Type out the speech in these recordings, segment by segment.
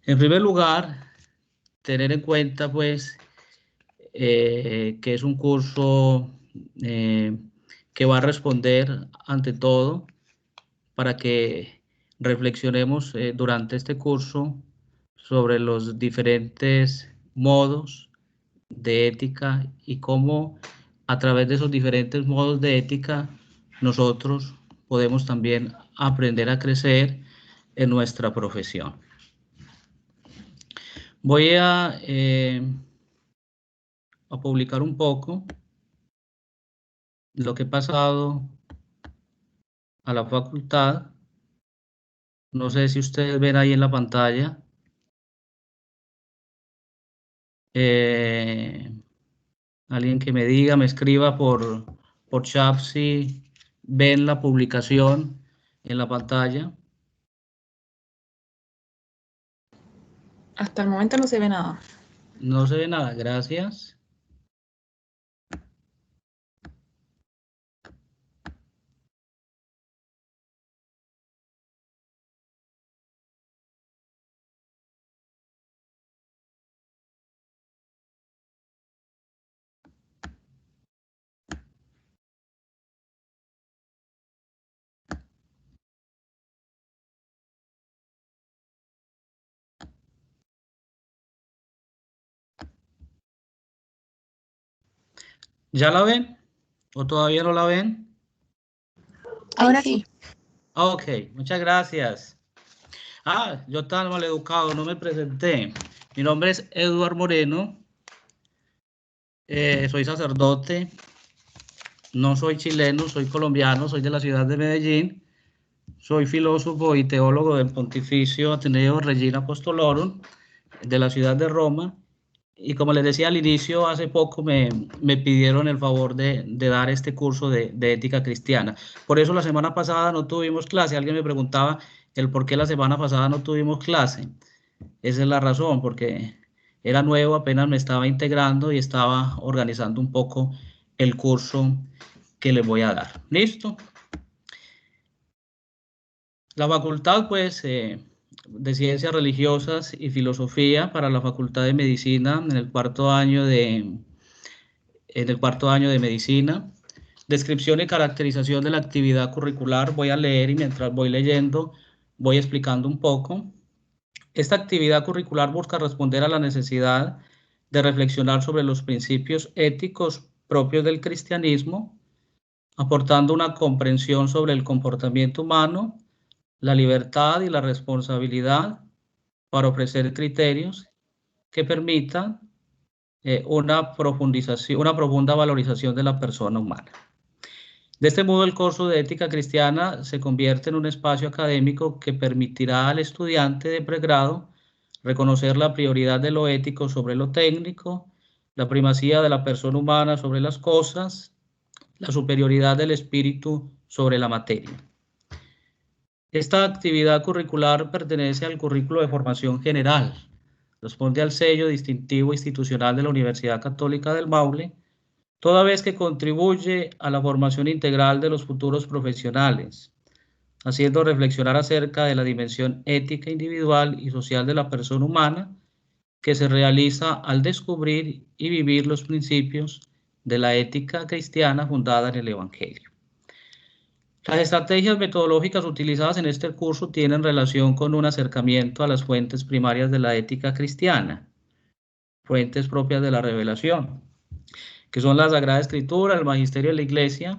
En primer lugar, tener en cuenta, pues, que es un curso que va a responder ante todo para que reflexionemos durante este curso sobre los diferentes modos de ética y cómo a través de esos diferentes modos de ética nosotros podemos también aprender a crecer en nuestra profesión. Voy a publicar un poco lo que he pasado a la facultad. No sé si ustedes ven ahí en la pantalla. Alguien que me diga, me escriba por chat si ven la publicación en la pantalla. Hasta el momento no se ve nada. No se ve nada, gracias. ¿Ya la ven? ¿O todavía no la ven? Ahora sí. Ok, muchas gracias. Yo tan mal educado, no me presenté. Mi nombre es Eduardo Moreno. Soy sacerdote. No soy chileno, soy colombiano, soy de la ciudad de Medellín. Soy filósofo y teólogo del Pontificio Ateneo Regina Apostolorum de la ciudad de Roma. Y como les decía al inicio, hace poco me pidieron el favor de dar este curso de ética cristiana. Por eso la semana pasada no tuvimos clase. Alguien me preguntaba el por qué la semana pasada no tuvimos clase. Esa es la razón, porque era nuevo, apenas me estaba integrando y estaba organizando un poco el curso que les voy a dar. ¿Listo? La facultad, pues, de Ciencias Religiosas y Filosofía para la Facultad de Medicina en el cuarto año de Medicina. Descripción y caracterización de la actividad curricular. Voy a leer y mientras voy leyendo voy explicando un poco. Esta actividad curricular busca responder a la necesidad de reflexionar sobre los principios éticos propios del cristianismo, aportando una comprensión sobre el comportamiento humano, la libertad y la responsabilidad para ofrecer criterios que permitan una profunda valorización de la persona humana. De este modo, el curso de ética cristiana se convierte en un espacio académico que permitirá al estudiante de pregrado reconocer la prioridad de lo ético sobre lo técnico, la primacía de la persona humana sobre las cosas, la superioridad del espíritu sobre la materia. Esta actividad curricular pertenece al currículo de formación general, responde al sello distintivo institucional de la Universidad Católica del Maule, toda vez que contribuye a la formación integral de los futuros profesionales, haciendo reflexionar acerca de la dimensión ética individual y social de la persona humana que se realiza al descubrir y vivir los principios de la ética cristiana fundada en el Evangelio. Las estrategias metodológicas utilizadas en este curso tienen relación con un acercamiento a las fuentes primarias de la ética cristiana, fuentes propias de la revelación, que son la Sagrada Escritura, el Magisterio de la Iglesia,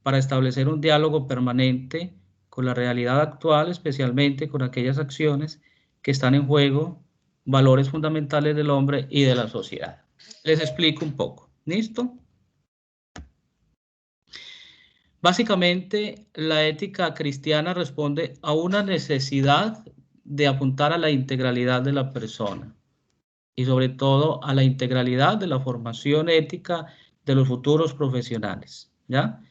para establecer un diálogo permanente con la realidad actual, especialmente con aquellas acciones que están en juego, valores fundamentales del hombre y de la sociedad. Les explico un poco. ¿Listo? Básicamente, la ética cristiana responde a una necesidad de apuntar a la integralidad de la persona y sobre todo a la integralidad de la formación ética de los futuros profesionales, ¿ya?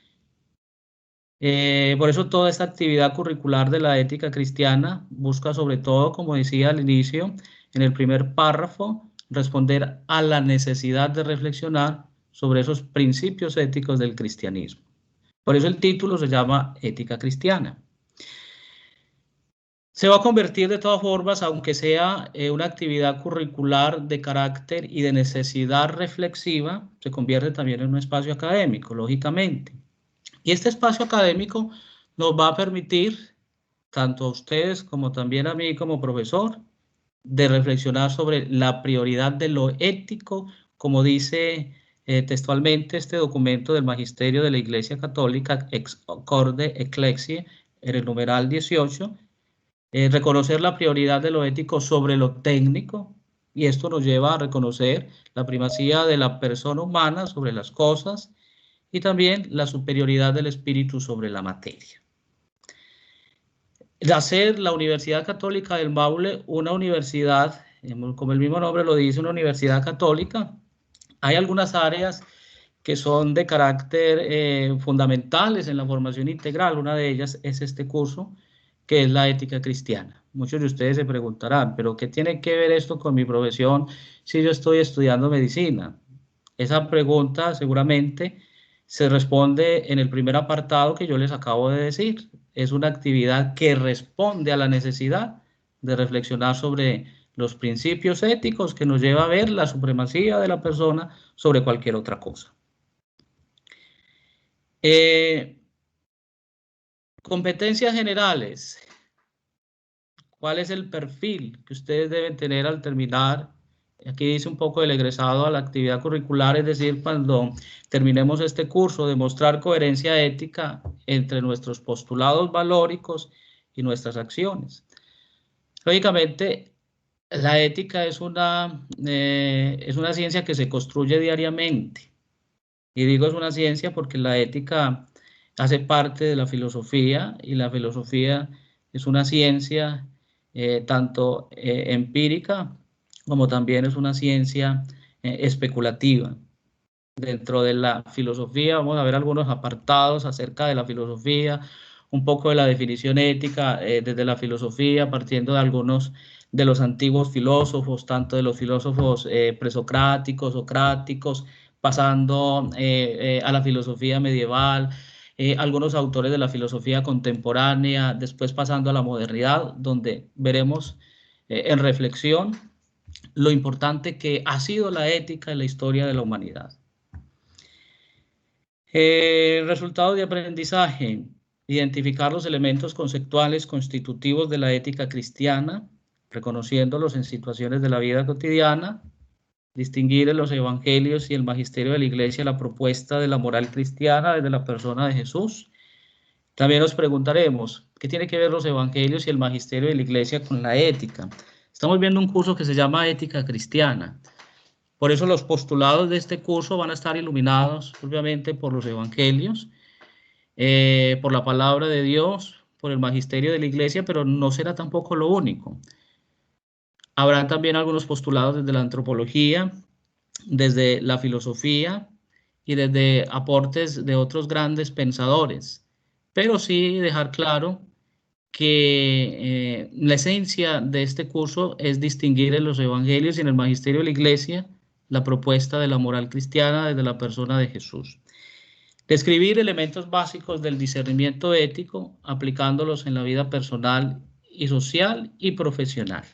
Por eso toda esta actividad curricular de la ética cristiana busca sobre todo, como decía al inicio, en el primer párrafo, responder a la necesidad de reflexionar sobre esos principios éticos del cristianismo. Por eso el título se llama Ética Cristiana. Se va a convertir de todas formas, aunque sea una actividad curricular de carácter y de necesidad reflexiva, se convierte también en un espacio académico, lógicamente. Y este espacio académico nos va a permitir, tanto a ustedes como también a mí como profesor, de reflexionar sobre la prioridad de lo ético, como dice textualmente este documento del Magisterio de la Iglesia Católica, Ex Corde Ecclesiae, en el numeral 18, reconocer la prioridad de lo ético sobre lo técnico, y esto nos lleva a reconocer la primacía de la persona humana sobre las cosas y también la superioridad del espíritu sobre la materia. De hacer la Universidad Católica del Maule una universidad, como el mismo nombre lo dice, una universidad católica, hay algunas áreas que son de carácter fundamentales en la formación integral. Una de ellas es este curso, que es la ética cristiana. Muchos de ustedes se preguntarán, ¿pero qué tiene que ver esto con mi profesión si yo estoy estudiando medicina? Esa pregunta seguramente se responde en el primer apartado que yo les acabo de decir. Es una actividad que responde a la necesidad de reflexionar sobre los principios éticos que nos lleva a ver la supremacía de la persona sobre cualquier otra cosa. Competencias generales. ¿Cuál es el perfil que ustedes deben tener al terminar? Aquí dice un poco el egresado a la actividad curricular, es decir, cuando terminemos este curso, demostrar coherencia ética entre nuestros postulados valóricos y nuestras acciones. Lógicamente, la ética es una ciencia que se construye diariamente. Y digo es una ciencia porque la ética hace parte de la filosofía, y la filosofía es una ciencia tanto empírica como también es una ciencia especulativa. Dentro de la filosofía vamos a ver algunos apartados acerca de la filosofía, un poco de la definición ética desde la filosofía, partiendo de algunos de los antiguos filósofos, tanto de los filósofos presocráticos, socráticos, pasando a la filosofía medieval, algunos autores de la filosofía contemporánea, después pasando a la modernidad, donde veremos en reflexión lo importante que ha sido la ética en la historia de la humanidad. Resultados de aprendizaje: identificar los elementos conceptuales constitutivos de la ética cristiana, reconociéndolos en situaciones de la vida cotidiana, distinguir en los evangelios y el magisterio de la Iglesia la propuesta de la moral cristiana desde la persona de Jesús. También nos preguntaremos, ¿qué tiene que ver los evangelios y el magisterio de la Iglesia con la ética? Estamos viendo un curso que se llama Ética Cristiana. Por eso los postulados de este curso van a estar iluminados, obviamente, por los evangelios, por la palabra de Dios, por el magisterio de la Iglesia, pero no será tampoco lo único. Habrá también algunos postulados desde la antropología, desde la filosofía y desde aportes de otros grandes pensadores, pero sí dejar claro que la esencia de este curso es distinguir en los evangelios y en el magisterio de la Iglesia la propuesta de la moral cristiana desde la persona de Jesús. Describir elementos básicos del discernimiento ético, aplicándolos en la vida personal y social y profesional.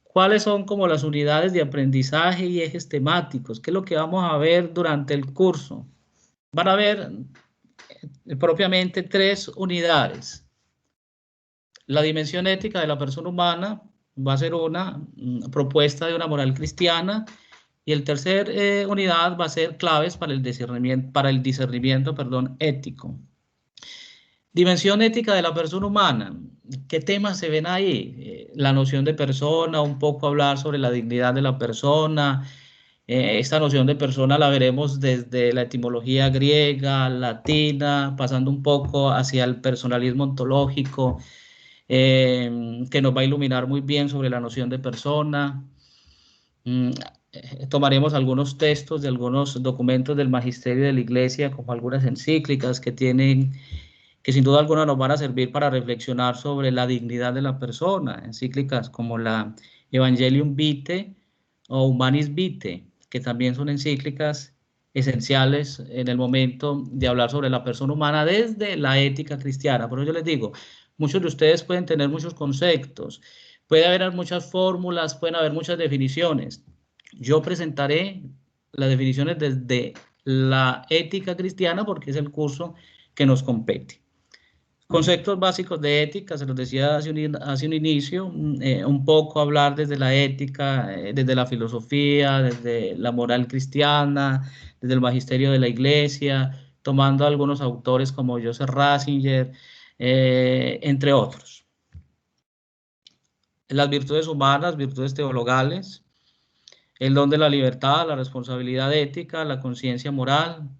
¿Cuáles son como las unidades de aprendizaje y ejes temáticos? ¿Qué es lo que vamos a ver durante el curso? Van a ver propiamente 3 unidades. La dimensión ética de la persona humana va a ser una propuesta de una moral cristiana, y el tercer unidad va a ser claves para el discernimiento, ético. Dimensión ética de la persona humana. ¿Qué temas se ven ahí? La noción de persona, un poco hablar sobre la dignidad de la persona. Esta noción de persona la veremos desde la etimología griega, latina, pasando un poco hacia el personalismo ontológico, que nos va a iluminar muy bien sobre la noción de persona. Tomaremos algunos textos de algunos documentos del magisterio de la Iglesia, como algunas encíclicas que sin duda alguna nos van a servir para reflexionar sobre la dignidad de la persona. Encíclicas como la Evangelium Vitae o Humanis Vitae, que también son encíclicas esenciales en el momento de hablar sobre la persona humana desde la ética cristiana. Por eso yo les digo, muchos de ustedes pueden tener muchos conceptos, puede haber muchas fórmulas, pueden haber muchas definiciones. Yo presentaré las definiciones desde la ética cristiana porque es el curso que nos compete. Conceptos básicos de ética, se los decía hace un inicio, un poco hablar desde la ética, desde la filosofía, desde la moral cristiana, desde el magisterio de la iglesia, tomando algunos autores como Joseph Ratzinger, entre otros. Las virtudes humanas, virtudes teologales, el don de la libertad, la responsabilidad ética, la conciencia moral.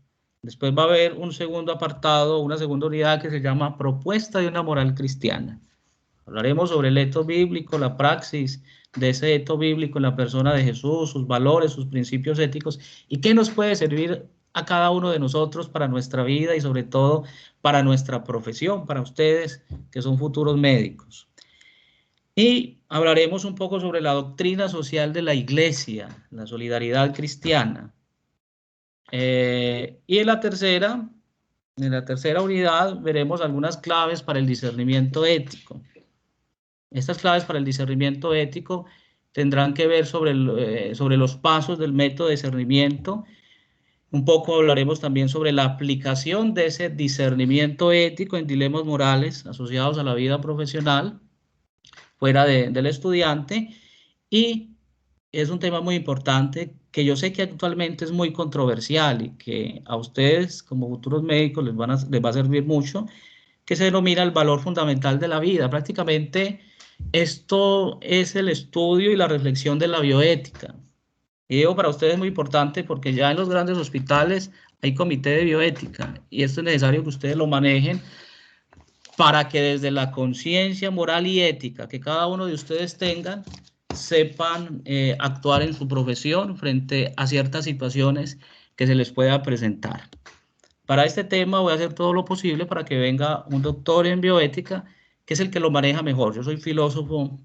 Después va a haber un segundo apartado, una segunda unidad que se llama propuesta de una moral cristiana. Hablaremos sobre el etos bíblico, la praxis de ese etos bíblico en la persona de Jesús, sus valores, sus principios éticos y qué nos puede servir a cada uno de nosotros para nuestra vida y sobre todo para nuestra profesión, para ustedes que son futuros médicos. Y hablaremos un poco sobre la doctrina social de la Iglesia, la solidaridad cristiana. Y en la tercera unidad veremos algunas claves para el discernimiento ético. Estas claves para el discernimiento ético tendrán que ver sobre los pasos del método de discernimiento. Un poco hablaremos también sobre la aplicación de ese discernimiento ético en dilemas morales asociados a la vida profesional fuera del estudiante, y es un tema muy importante que yo sé que actualmente es muy controversial y que a ustedes como futuros médicos les va a servir mucho, que se denomina el valor fundamental de la vida. Prácticamente esto es el estudio y la reflexión de la bioética. Y digo para ustedes es muy importante porque ya en los grandes hospitales hay comité de bioética y esto es necesario que ustedes lo manejen para que desde la conciencia moral y ética que cada uno de ustedes tengan, sepan actuar en su profesión frente a ciertas situaciones que se les pueda presentar. Para este tema voy a hacer todo lo posible para que venga un doctor en bioética, que es el que lo maneja mejor. Yo soy filósofo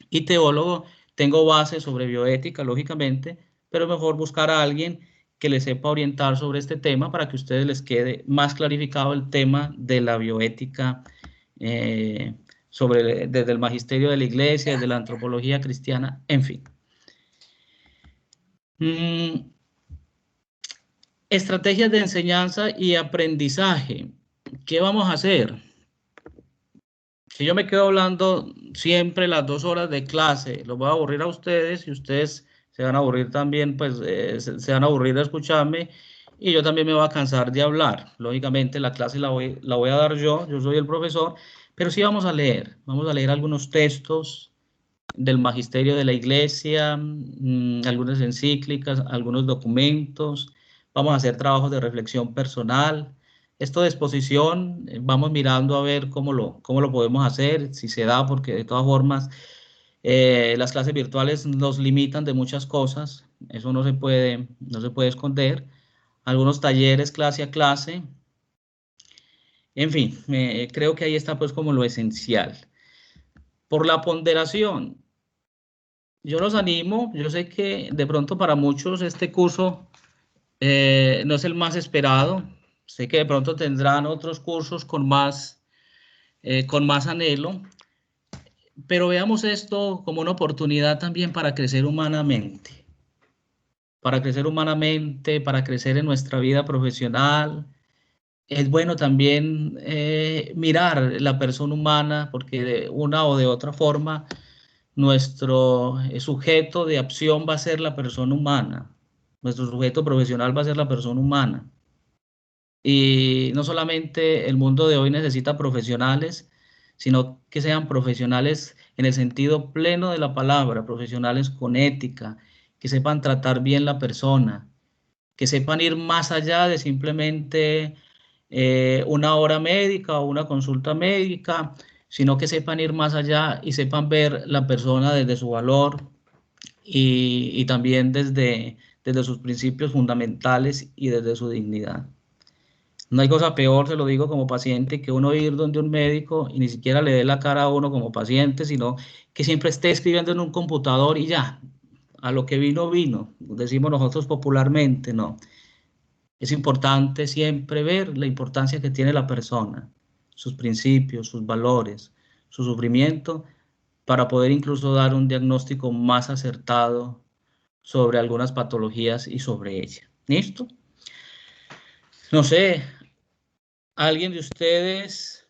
y teólogo, tengo bases sobre bioética, lógicamente, pero mejor buscar a alguien que les sepa orientar sobre este tema para que a ustedes les quede más clarificado el tema de la bioética desde el magisterio de la iglesia, desde la antropología cristiana, en fin. Estrategias de enseñanza y aprendizaje. ¿Qué vamos a hacer? Si yo me quedo hablando siempre las 2 horas de clase, los voy a aburrir a ustedes y ustedes se van a aburrir también, pues se van a aburrir de escucharme y yo también me voy a cansar de hablar. Lógicamente la clase la voy a dar yo soy el profesor, pero sí vamos a leer algunos textos del magisterio de la iglesia, algunas encíclicas, algunos documentos, vamos a hacer trabajos de reflexión personal. Esto de exposición, vamos mirando a ver cómo lo podemos hacer, si se da, porque de todas formas las clases virtuales nos limitan de muchas cosas, eso no se puede esconder. Algunos talleres clase a clase, en fin, creo que ahí está pues como lo esencial. Por la ponderación, yo los animo, yo sé que de pronto para muchos este curso no es el más esperado, sé que de pronto tendrán otros cursos con más anhelo, pero veamos esto como una oportunidad también para crecer humanamente, para crecer en nuestra vida profesional. Es bueno también mirar la persona humana, porque de una o de otra forma nuestro sujeto de acción va a ser la persona humana, nuestro sujeto profesional va a ser la persona humana. Y no solamente el mundo de hoy necesita profesionales, sino que sean profesionales en el sentido pleno de la palabra, profesionales con ética, que sepan tratar bien la persona, que sepan ir más allá de simplemente una hora médica o una consulta médica, sino que sepan ir más allá y sepan ver la persona desde su valor y también desde sus principios fundamentales y desde su dignidad. No hay cosa peor, se lo digo como paciente, que uno ir donde un médico y ni siquiera le dé la cara a uno como paciente, sino que siempre esté escribiendo en un computador y ya, a lo que vino, decimos nosotros popularmente, no. Es importante siempre ver la importancia que tiene la persona, sus principios, sus valores, su sufrimiento, para poder incluso dar un diagnóstico más acertado sobre algunas patologías y sobre ella. ¿Listo? No sé, ¿alguien de ustedes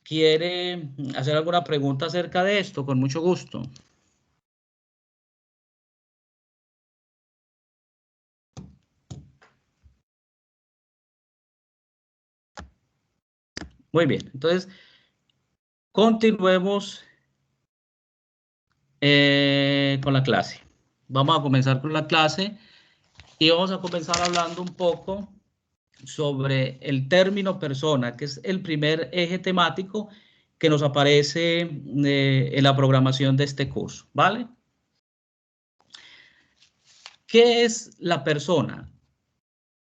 quiere hacer alguna pregunta acerca de esto? Con mucho gusto. Muy bien, entonces continuemos con la clase. Vamos a comenzar con la clase y vamos a comenzar hablando un poco sobre el término persona, que es el primer eje temático que nos aparece en la programación de este curso, ¿vale? ¿Qué es la persona?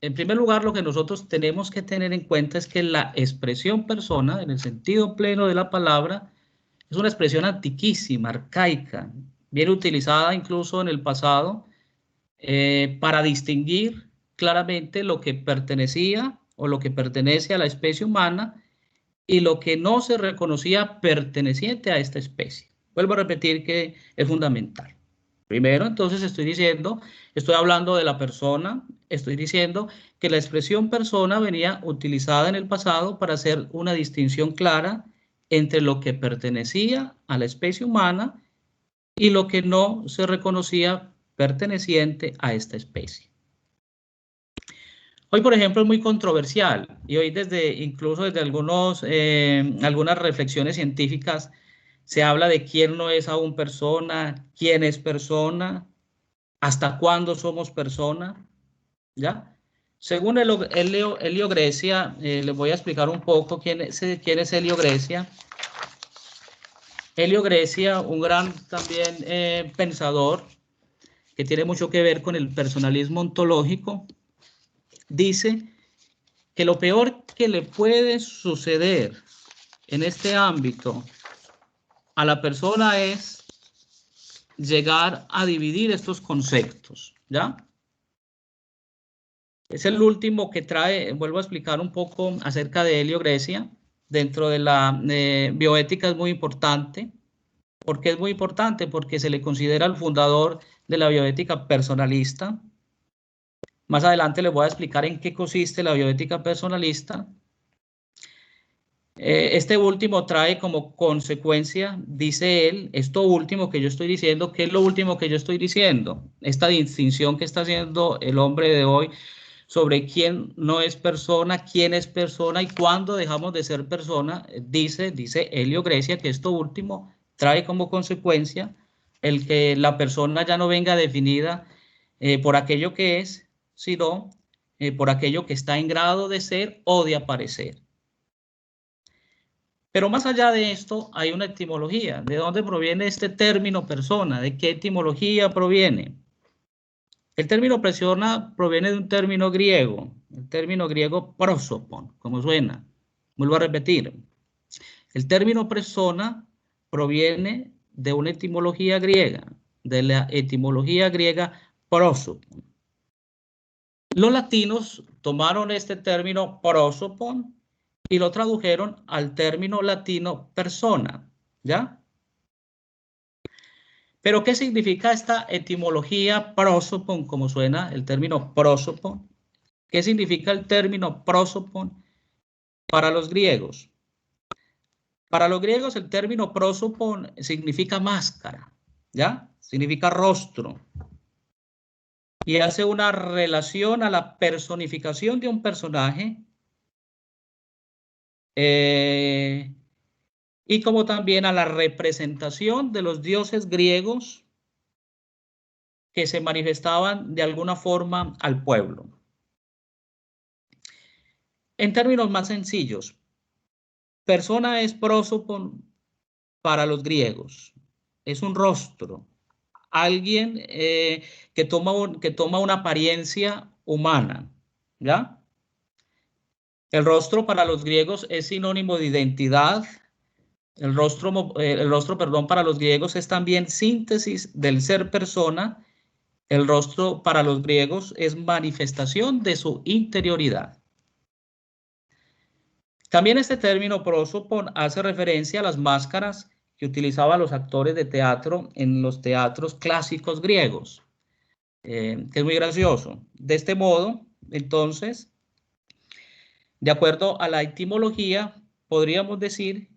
En primer lugar, lo que nosotros tenemos que tener en cuenta es que la expresión persona, en el sentido pleno de la palabra, es una expresión antiquísima, arcaica, bien utilizada incluso en el pasado para distinguir claramente lo que pertenecía o lo que pertenece a la especie humana y lo que no se reconocía perteneciente a esta especie. Vuelvo a repetir que es fundamental. Primero, entonces estoy hablando de la persona, estoy diciendo que la expresión persona venía utilizada en el pasado para hacer una distinción clara entre lo que pertenecía a la especie humana y lo que no se reconocía perteneciente a esta especie. Hoy, por ejemplo, es muy controversial y hoy incluso desde algunas reflexiones científicas se habla de quién no es aún persona, quién es persona, hasta cuándo somos persona, ¿ya? Según Helio Grecia, les voy a explicar un poco quién es Helio Grecia. Helio Grecia, un gran también pensador que tiene mucho que ver con el personalismo ontológico, dice que lo peor que le puede suceder en este ámbito a la persona es llegar a dividir estos conceptos, ¿ya? Es el último que trae, vuelvo a explicar un poco acerca de Helio Grecia, dentro de la bioética es muy importante. ¿Por qué es muy importante? Porque se le considera el fundador de la bioética personalista. Más adelante les voy a explicar en qué consiste la bioética personalista. Este último trae como consecuencia, dice él, esto último que yo estoy diciendo, ¿qué es lo último que yo estoy diciendo? Esta distinción que está haciendo el hombre de hoy sobre quién no es persona, quién es persona y cuándo dejamos de ser persona, dice Helio Grecia que esto último trae como consecuencia el que la persona ya no venga definida por aquello que es, sino por aquello que está en grado de ser o de aparecer. Pero más allá de esto, hay una etimología. ¿De dónde proviene este término persona? ¿De qué etimología proviene? El término persona proviene de un término griego, el término griego prosopon, como suena. Vuelvo a repetir. El término persona proviene de una etimología griega, de la etimología griega prosopon. Los latinos tomaron este término prosopon y lo tradujeron al término latino persona, ¿ya? Pero ¿qué significa esta etimología prosopon, como suena el término prosopon? ¿Qué significa el término prosopon para los griegos? Para los griegos el término prosopon significa máscara, ¿ya? Significa rostro. Y hace una relación a la personificación de un personaje y como también a la representación de los dioses griegos que se manifestaban de alguna forma al pueblo. En términos más sencillos, persona es prosopon para los griegos. Es un rostro, alguien que toma una apariencia humana, ¿ya? El rostro para los griegos es sinónimo de identidad. El rostro, para los griegos es también síntesis del ser persona. El rostro para los griegos es manifestación de su interioridad. También este término prosopon hace referencia a las máscaras que utilizaban los actores de teatro en los teatros clásicos griegos, que es muy gracioso. De este modo, entonces, de acuerdo a la etimología, podríamos decir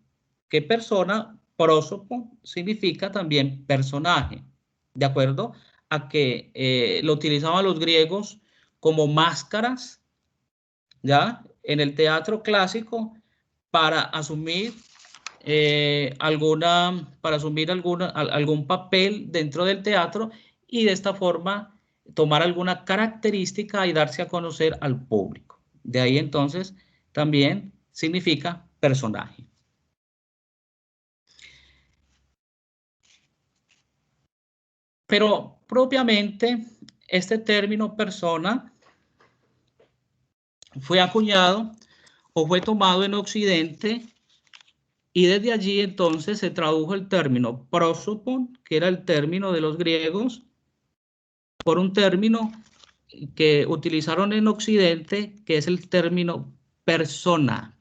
que persona, prosopon, significa también personaje, de acuerdo a que lo utilizaban los griegos como máscaras, ¿ya? En el teatro clásico para asumir algún papel dentro del teatro y de esta forma tomar alguna característica y darse a conocer al público. De ahí entonces también significa personaje. Pero propiamente este término persona fue acuñado o fue tomado en Occidente y desde allí entonces se tradujo el término prosopon, que era el término de los griegos, por un término que utilizaron en Occidente, que es el término persona.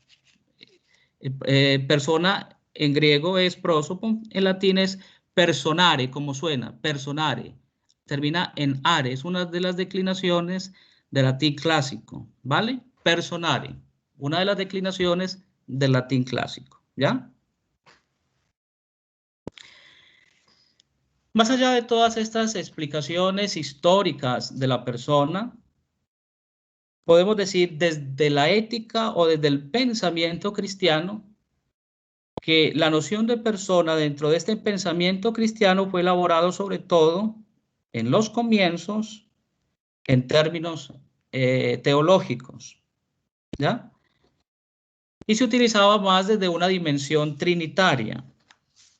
Persona en griego es prosopon, en latín es personare, como suena, personare. Termina en are, es una de las declinaciones del latín clásico, ¿vale? Personare, una de las declinaciones del latín clásico, ¿ya? Más allá de todas estas explicaciones históricas de la persona, podemos decir desde la ética o desde el pensamiento cristiano que la noción de persona dentro de este pensamiento cristiano fue elaborado sobre todo en los comienzos en términos teológicos, ¿ya? Y se utilizaba más desde una dimensión trinitaria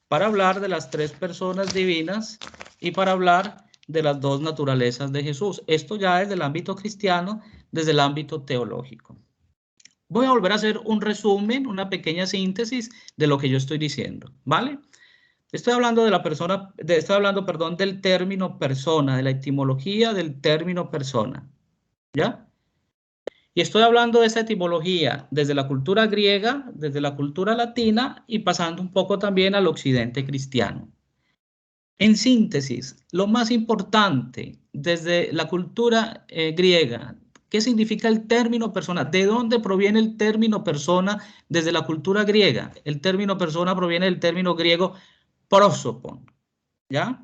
para hablar de las tres personas divinas y para hablar de las dos naturalezas de Jesús. Esto ya desde el ámbito cristiano, desde el ámbito teológico. Voy a volver a hacer un resumen, una pequeña síntesis de lo que yo estoy diciendo, ¿vale? Estoy hablando de la persona, perdón, del término persona, de la etimología del término persona, ¿ya? Y estoy hablando de esa etimología desde la cultura griega, desde la cultura latina y pasando un poco también al occidente cristiano. En síntesis, lo más importante desde la cultura griega, ¿qué significa el término persona? ¿De dónde proviene el término persona desde la cultura griega? El término persona proviene del término griego prosopon, ¿ya?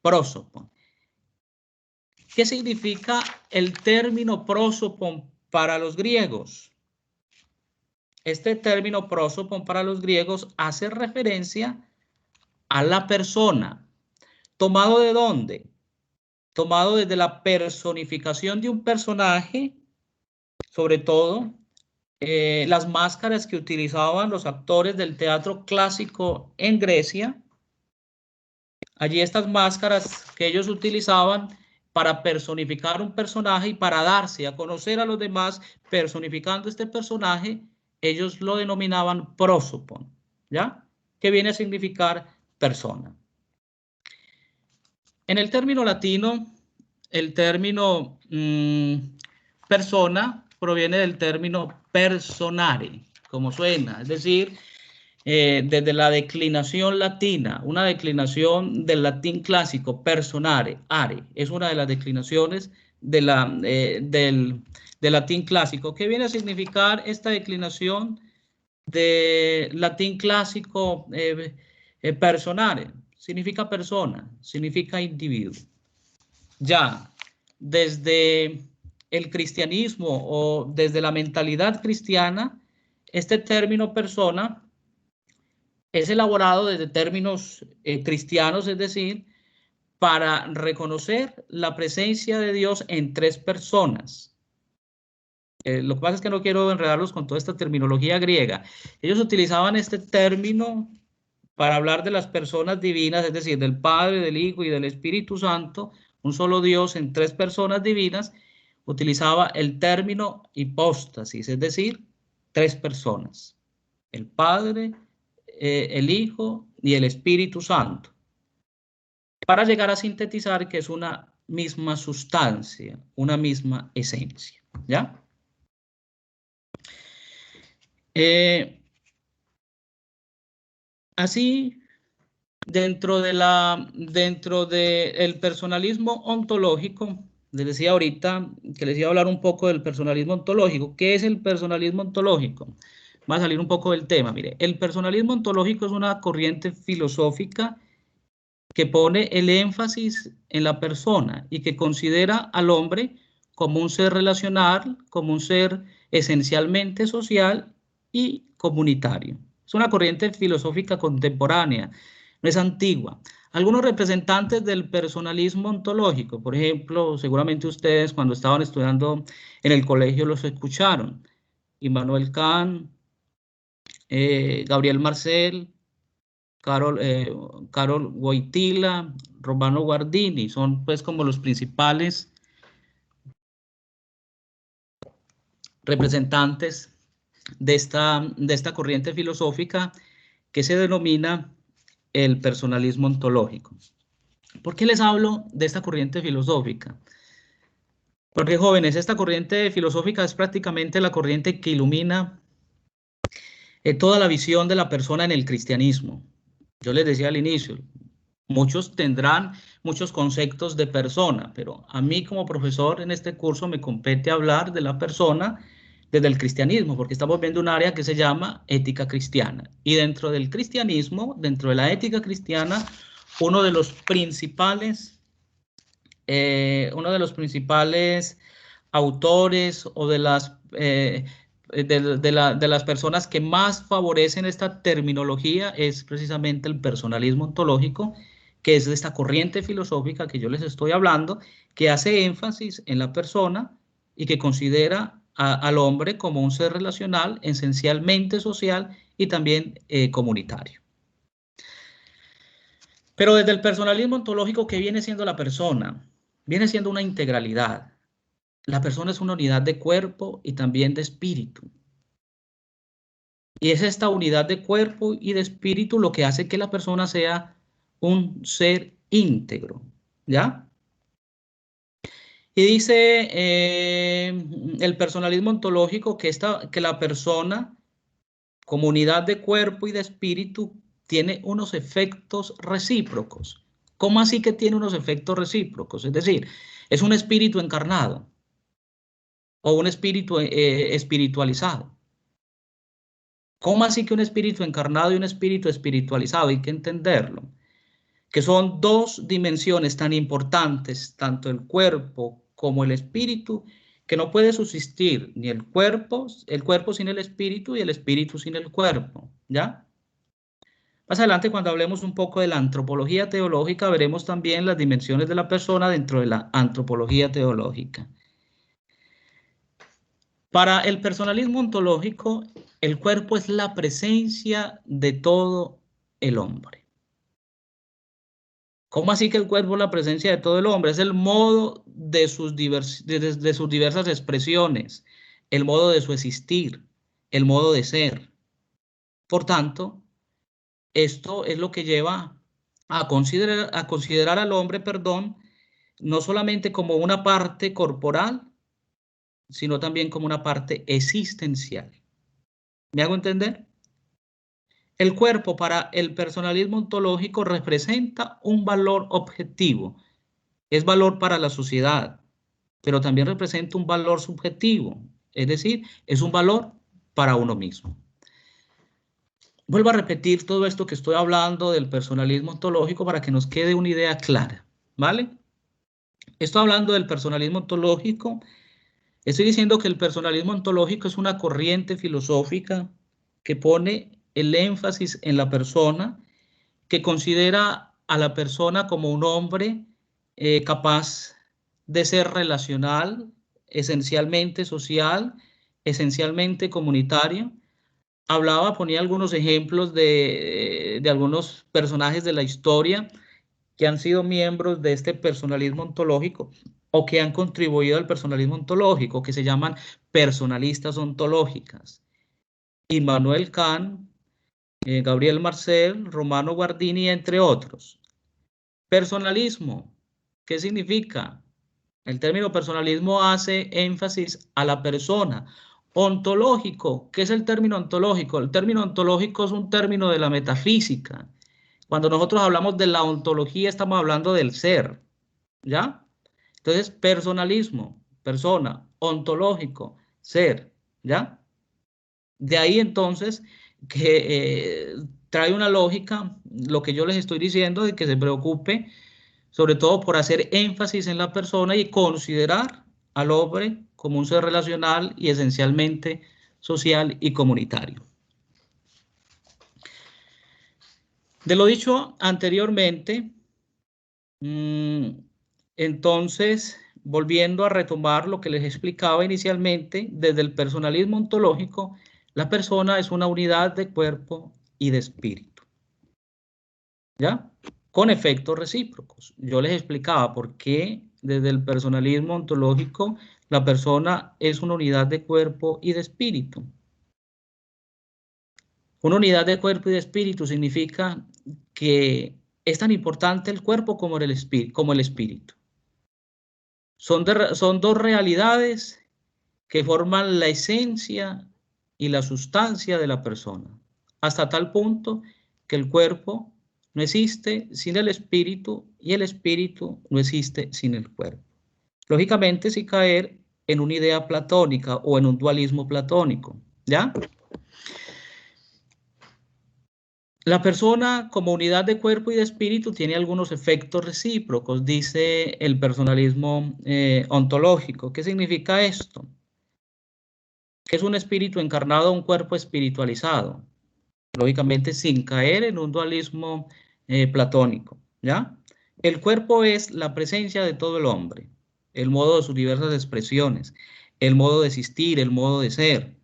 Prosopon. ¿Qué significa el término prosopon para los griegos? Este término prosopon para los griegos hace referencia a la persona. ¿Tomado de dónde? Tomado desde la personificación de un personaje, sobre todo las máscaras que utilizaban los actores del teatro clásico en Grecia. Allí estas máscaras que ellos utilizaban para personificar un personaje y para darse a conocer a los demás personificando este personaje, ellos lo denominaban prosopon, ¿ya? Que viene a significar persona. En el término latino, el término persona proviene del término personare, como suena, es decir, desde la declinación latina, una declinación del latín clásico, personare, are, es una de las declinaciones de del latín clásico. ¿Qué viene a significar esta declinación de latín clásico personare? Significa persona, significa individuo. Ya desde el cristianismo o desde la mentalidad cristiana, este término persona es elaborado desde términos cristianos, es decir, para reconocer la presencia de Dios en tres personas. Lo que pasa es que no quiero enredarlos con toda esta terminología griega. Ellos utilizaban este término para hablar de las personas divinas, es decir, del Padre, del Hijo y del Espíritu Santo, un solo Dios en tres personas divinas. Utilizaba el término hipóstasis, es decir, tres personas. El Padre, el Hijo y el Espíritu Santo, para llegar a sintetizar que es una misma sustancia, una misma esencia, ¿ya? Así, dentro del personalismo ontológico, les decía ahorita que les iba a hablar un poco del personalismo ontológico. ¿Qué es el personalismo ontológico? Va a salir un poco del tema. Mire, el personalismo ontológico es una corriente filosófica que pone el énfasis en la persona y que considera al hombre como un ser relacional, como un ser esencialmente social y comunitario. Es una corriente filosófica contemporánea, no es antigua. Algunos representantes del personalismo ontológico, por ejemplo, seguramente ustedes cuando estaban estudiando en el colegio los escucharon. Immanuel Kant, Gabriel Marcel, Karol Wojtyla, Romano Guardini, son pues como los principales representantes de esta corriente filosófica que se denomina el personalismo ontológico. ¿Por qué les hablo de esta corriente filosófica? Porque, jóvenes, esta corriente filosófica es prácticamente la corriente que ilumina toda la visión de la persona en el cristianismo. Yo les decía al inicio, muchos tendrán muchos conceptos de persona, pero a mí como profesor en este curso me compete hablar de la persona desde el cristianismo, porque estamos viendo un área que se llama ética cristiana. Y dentro del cristianismo, dentro de la ética cristiana, uno de los principales autores o de las personas que más favorecen esta terminología es precisamente el personalismo ontológico, que es de esta corriente filosófica que yo les estoy hablando, que hace énfasis en la persona y que considera al hombre como un ser relacional, esencialmente social y también comunitario. Pero desde el personalismo ontológico, ¿qué viene siendo la persona? Viene siendo una integralidad. La persona es una unidad de cuerpo y también de espíritu. Y es esta unidad de cuerpo y de espíritu lo que hace que la persona sea un ser íntegro, ¿ya? Y dice el personalismo ontológico que la persona, como unidad de cuerpo y de espíritu, tiene unos efectos recíprocos. ¿Cómo así que tiene unos efectos recíprocos? Es decir, es un espíritu encarnado o un espíritu espiritualizado. ¿Cómo así que un espíritu encarnado y un espíritu espiritualizado? Hay que entenderlo. Que son dos dimensiones tan importantes, tanto el cuerpo como el espíritu, que no puede subsistir ni el cuerpo sin el espíritu y el espíritu sin el cuerpo, ¿ya? Más adelante, cuando hablemos un poco de la antropología teológica, veremos también las dimensiones de la persona dentro de la antropología teológica. Para el personalismo ontológico, el cuerpo es la presencia de todo el hombre. ¿Cómo así que el cuerpo es la presencia de todo el hombre? Es el modo de sus diversas expresiones, el modo de su existir, el modo de ser. Por tanto, esto es lo que lleva a considerar al hombre, no solamente como una parte corporal, sino también como una parte existencial. ¿Me hago entender? El cuerpo para el personalismo ontológico representa un valor objetivo, es valor para la sociedad, pero también representa un valor subjetivo, es decir, es un valor para uno mismo. Vuelvo a repetir todo esto que estoy hablando del personalismo ontológico para que nos quede una idea clara, ¿vale? Estoy hablando del personalismo ontológico. Estoy diciendo que el personalismo ontológico es una corriente filosófica que pone el énfasis en la persona, que considera a la persona como un hombre capaz de ser relacional, esencialmente social, esencialmente comunitario. Ponía algunos ejemplos de algunos personajes de la historia que han sido miembros de este personalismo ontológico o que han contribuido al personalismo ontológico, que se llaman personalistas ontológicas. Immanuel Kant, Gabriel Marcel, Romano Guardini, entre otros. Personalismo, ¿qué significa? El término personalismo hace énfasis a la persona Ontológico, ¿qué es el término ontológico? El término ontológico es un término de la metafísica. Cuando nosotros hablamos de la ontología, estamos hablando del ser, ¿ya? Entonces, personalismo, persona, ontológico, ser, ¿ya? De ahí entonces que trae una lógica, lo que yo les estoy diciendo, de que se preocupe sobre todo por hacer énfasis en la persona y considerar al hombre como un ser relacional y esencialmente social y comunitario. De lo dicho anteriormente, entonces, volviendo a retomar lo que les explicaba inicialmente, desde el personalismo ontológico, la persona es una unidad de cuerpo y de espíritu, ¿ya? Con efectos recíprocos. Yo les explicaba por qué desde el personalismo ontológico la persona es una unidad de cuerpo y de espíritu. Una unidad de cuerpo y de espíritu significa que es tan importante el cuerpo como el espíritu. Son dos realidades que forman la esencia y la sustancia de la persona, hasta tal punto que el cuerpo no existe sin el espíritu y el espíritu no existe sin el cuerpo. Lógicamente, sin caer en una idea platónica o en un dualismo platónico, ¿ya? La persona como unidad de cuerpo y de espíritu tiene algunos efectos recíprocos, dice el personalismo ontológico. ¿Qué significa esto? Que es un espíritu encarnado a un cuerpo espiritualizado, lógicamente sin caer en un dualismo platónico, ¿ya? El cuerpo es la presencia de todo el hombre, el modo de sus diversas expresiones, el modo de existir, el modo de ser,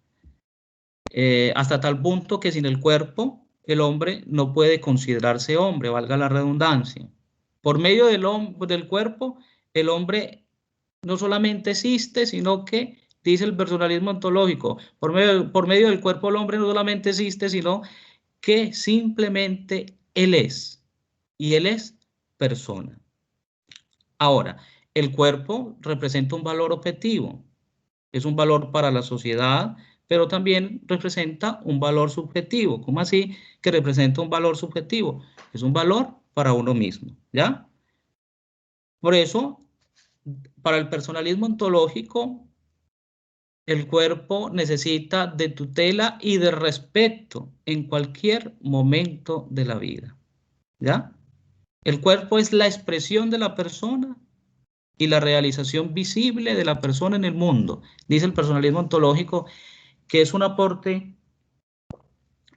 hasta tal punto que sin el cuerpo el hombre no puede considerarse hombre, valga la redundancia. Por medio del cuerpo, el hombre no solamente existe, sino que, dice el personalismo ontológico, por medio del cuerpo el hombre no solamente existe, sino que simplemente él es, y él es persona. Ahora, el cuerpo representa un valor objetivo, es un valor para la sociedad, pero también representa un valor subjetivo. ¿Cómo así que representa un valor subjetivo? Es un valor para uno mismo, ¿ya? Por eso, para el personalismo ontológico, el cuerpo necesita de tutela y de respeto en cualquier momento de la vida, ¿ya? El cuerpo es la expresión de la persona y la realización visible de la persona en el mundo. Dice el personalismo ontológico que es un aporte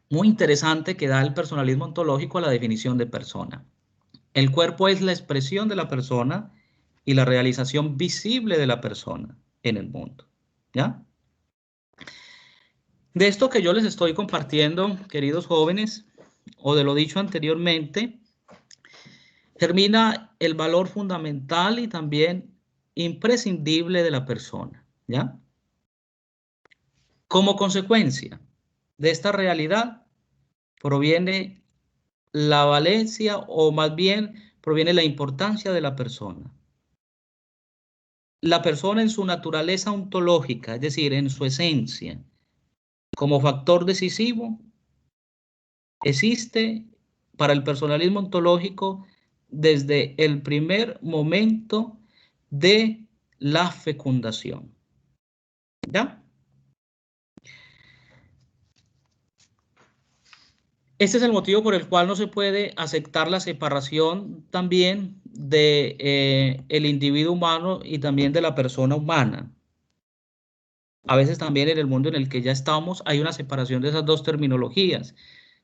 muy interesante que da el personalismo ontológico a la definición de persona. El cuerpo es la expresión de la persona y la realización visible de la persona en el mundo, ¿ya? De esto que yo les estoy compartiendo, queridos jóvenes, o de lo dicho anteriormente, termina el valor fundamental y también imprescindible de la persona, ¿ya? Como consecuencia de esta realidad proviene la valencia o más bien proviene la importancia de la persona. La persona en su naturaleza ontológica, es decir, en su esencia, como factor decisivo, existe para el personalismo ontológico desde el primer momento de la fecundación. ¿Ya? Este es el motivo por el cual no se puede aceptar la separación también de el individuo humano y también de la persona humana. A veces también en el mundo en el que ya estamos hay una separación de esas dos terminologías.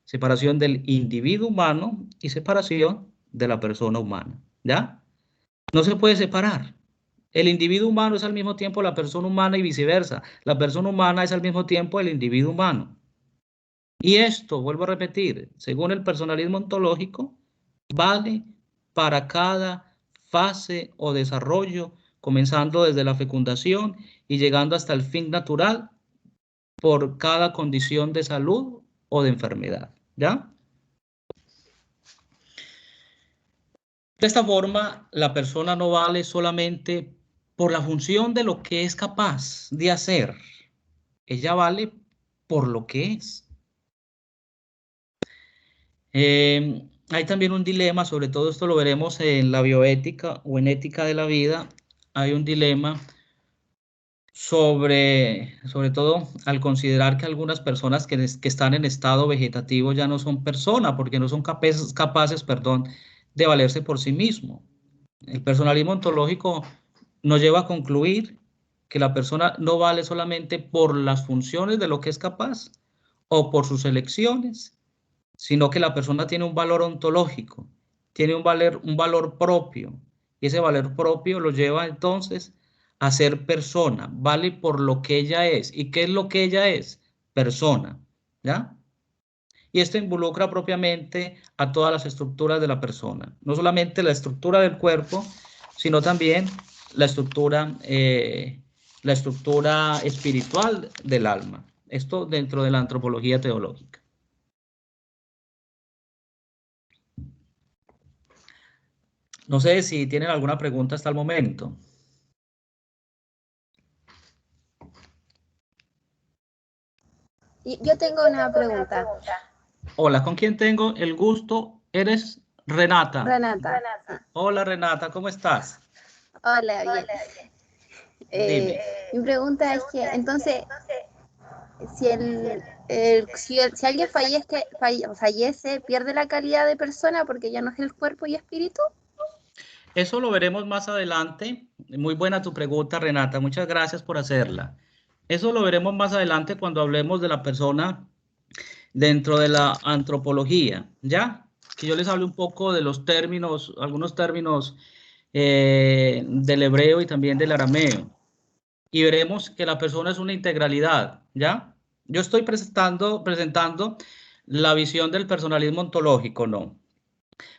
Separación del individuo humano y separación de la persona humana. ¿Ya? No se puede separar. El individuo humano es al mismo tiempo la persona humana y viceversa. La persona humana es al mismo tiempo el individuo humano. Y esto, vuelvo a repetir, según el personalismo ontológico, vale para cada fase o desarrollo, comenzando desde la fecundación y llegando hasta el fin natural por cada condición de salud o de enfermedad. ¿Ya? De esta forma, la persona no vale solamente por la función de lo que es capaz de hacer ella vale por lo que es. Hay también un dilema, sobre todo esto lo veremos en la bioética o en ética de la vida, hay un dilema sobre todo al considerar que algunas personas que están en estado vegetativo ya no son personas, porque no son capaces, perdón, de valerse por sí mismo. El personalismo ontológico nos lleva a concluir que la persona no vale solamente por las funciones de lo que es capaz o por sus elecciones, sino que la persona tiene un valor ontológico, tiene un valor propio, y ese valor propio lo lleva entonces a ser persona, vale por lo que ella es. ¿Y qué es lo que ella es? Persona, ¿ya? Y esto involucra propiamente a todas las estructuras de la persona, no solamente la estructura del cuerpo, sino también la estructura espiritual del alma. Esto dentro de la antropología teológica. No sé si tienen alguna pregunta hasta el momento. Yo tengo una pregunta. Hola, ¿con quién tengo el gusto? ¿Eres Renata? Renata. Hola, Renata, ¿cómo estás? Hola, bien. Dime. Mi pregunta es que, entonces, si alguien fallece, ¿pierde la calidad de persona porque ya no es el cuerpo y espíritu? Eso lo veremos más adelante. Muy buena tu pregunta, Renata. Muchas gracias por hacerla. Eso lo veremos más adelante cuando hablemos de la persona dentro de la antropología, ¿ya? Que yo les hable un poco de los términos, algunos términos del hebreo y también del arameo. Y veremos que la persona es una integralidad, ¿ya? Yo estoy presentando la visión del personalismo ontológico, ¿no?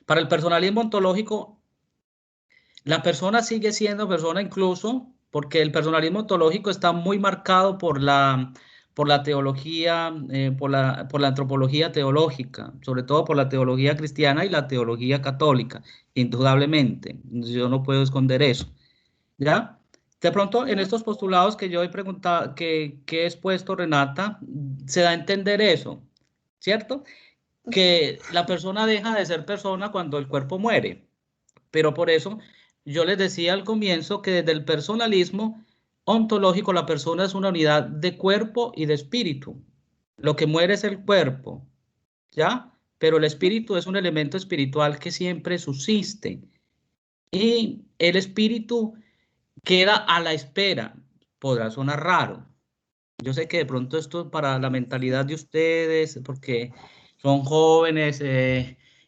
Para el personalismo ontológico, la persona sigue siendo persona incluso porque el personalismo ontológico está muy marcado por la teología, por la antropología teológica, sobre todo por la teología cristiana y la teología católica, indudablemente. Yo no puedo esconder eso, ¿ya? De pronto, en estos postulados que yo he preguntado, que he expuesto, Renata, se da a entender eso, ¿cierto? Que la persona deja de ser persona cuando el cuerpo muere. Pero por eso yo les decía al comienzo que desde el personalismo ontológico la persona es una unidad de cuerpo y de espíritu. Lo que muere es el cuerpo, ¿ya? Pero el espíritu es un elemento espiritual que siempre subsiste. Y el espíritu queda a la espera. Podrá sonar raro. Yo sé que de pronto esto para la mentalidad de ustedes, porque son jóvenes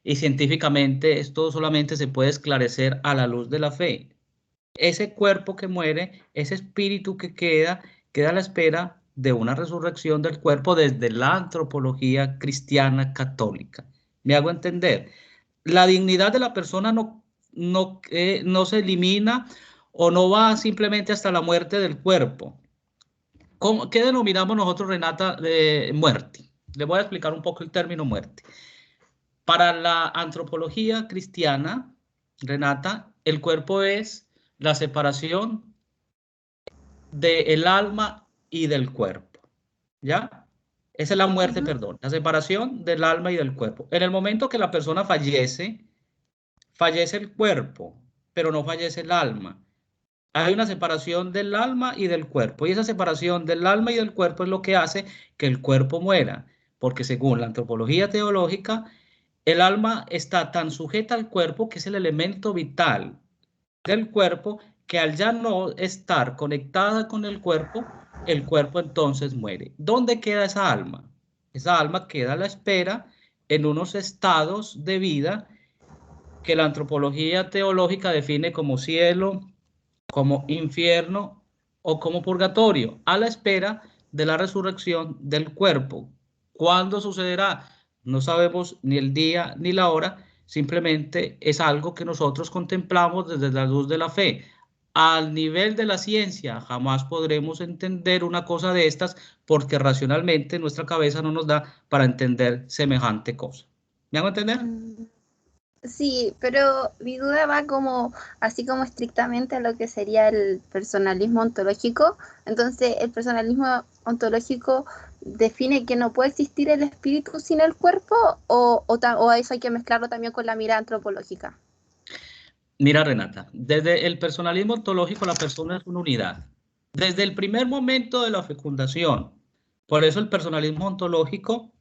y científicamente esto solamente se puede esclarecer a la luz de la fe. Ese cuerpo que muere, ese espíritu que queda a la espera de una resurrección del cuerpo desde la antropología cristiana católica. ¿Me hago entender? La dignidad de la persona no se elimina o no va simplemente hasta la muerte del cuerpo. ¿Qué denominamos nosotros, Renata, de muerte? Le voy a explicar un poco el término muerte. Para la antropología cristiana, Renata, el cuerpo es la separación del alma y del cuerpo, ¿ya? Esa es la muerte, perdón, la separación del alma y del cuerpo. En el momento que la persona fallece, fallece el cuerpo, pero no fallece el alma. Hay una separación del alma y del cuerpo, y esa separación del alma y del cuerpo es lo que hace que el cuerpo muera, porque según la antropología teológica, el alma está tan sujeta al cuerpo que es el elemento vital del cuerpo, que al ya no estar conectada con el cuerpo entonces muere. ¿Dónde queda esa alma? Esa alma queda a la espera en unos estados de vida que la antropología teológica define como cielo, como infierno o como purgatorio, a la espera de la resurrección del cuerpo. ¿Cuándo sucederá? No sabemos ni el día ni la hora, simplemente es algo que nosotros contemplamos desde la luz de la fe. Al nivel de la ciencia jamás podremos entender una cosa de estas porque racionalmente nuestra cabeza no nos da para entender semejante cosa. ¿Me hago entender? Sí, pero mi duda va así como estrictamente a lo que sería el personalismo ontológico. Entonces, el personalismo ontológico define que no puede existir el espíritu sin el cuerpo, o a eso hay que mezclarlo también con la mirada antropológica? Mira, Renata, desde el personalismo ontológico la persona es una unidad. Desde el primer momento de la fecundación. Por eso el personalismo ontológico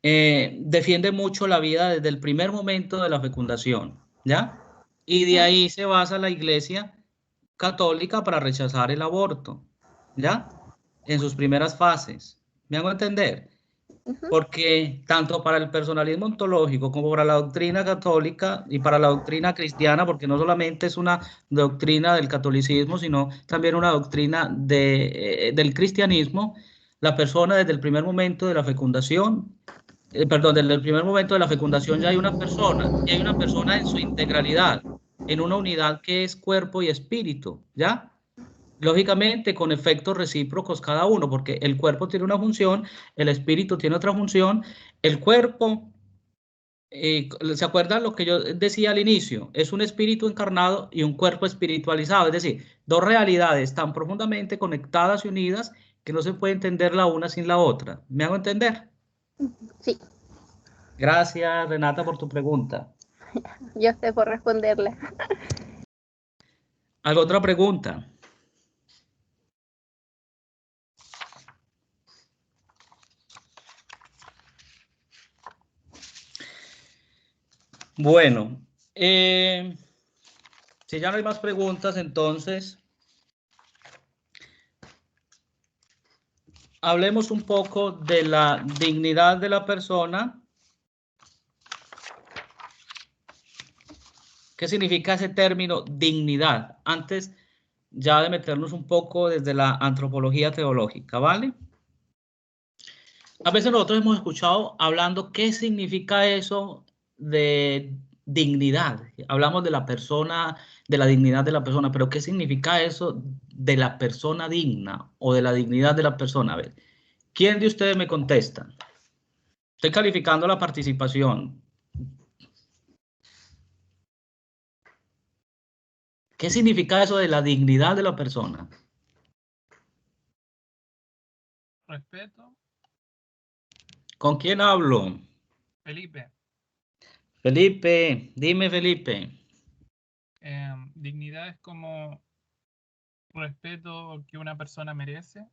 defiende mucho la vida desde el primer momento de la fecundación, ¿ya? Y de ahí se basa la Iglesia católica para rechazar el aborto, ¿ya? En sus primeras fases. ¿Me hago entender? Porque tanto para el personalismo ontológico como para la doctrina católica y para la doctrina cristiana, porque no solamente es una doctrina del catolicismo, sino también una doctrina del cristianismo, la persona desde el primer momento de la fecundación, perdón, desde el primer momento de la fecundación ya hay una persona, y hay una persona en su integralidad, en una unidad que es cuerpo y espíritu, ¿ya? Lógicamente, con efectos recíprocos cada uno, porque el cuerpo tiene una función, el espíritu tiene otra función. El cuerpo, ¿se acuerdan lo que yo decía al inicio? Es un espíritu encarnado y un cuerpo espiritualizado, es decir, dos realidades tan profundamente conectadas y unidas que no se puede entender la una sin la otra. ¿Me hago entender? Sí, Gracias, Renata, por tu pregunta. yo sé por responderle. ¿Alguna otra pregunta? Bueno, si ya no hay más preguntas, entonces hablemos un poco de la dignidad de la persona. ¿Qué significa ese término dignidad? Antes ya de meternos un poco desde la antropología teológica, ¿vale? A veces nosotros hemos escuchado hablando qué significa eso de dignidad. Hablamos de la persona, de la dignidad de la persona, pero ¿qué significa eso de la persona digna o de la dignidad de la persona? A ver, ¿quién de ustedes me contesta? Estoy calificando la participación. ¿Qué significa eso de la dignidad de la persona? Respeto. ¿Con quién hablo? Felipe. Felipe, dime Felipe. Dignidad es como respeto que una persona merece. ¿Me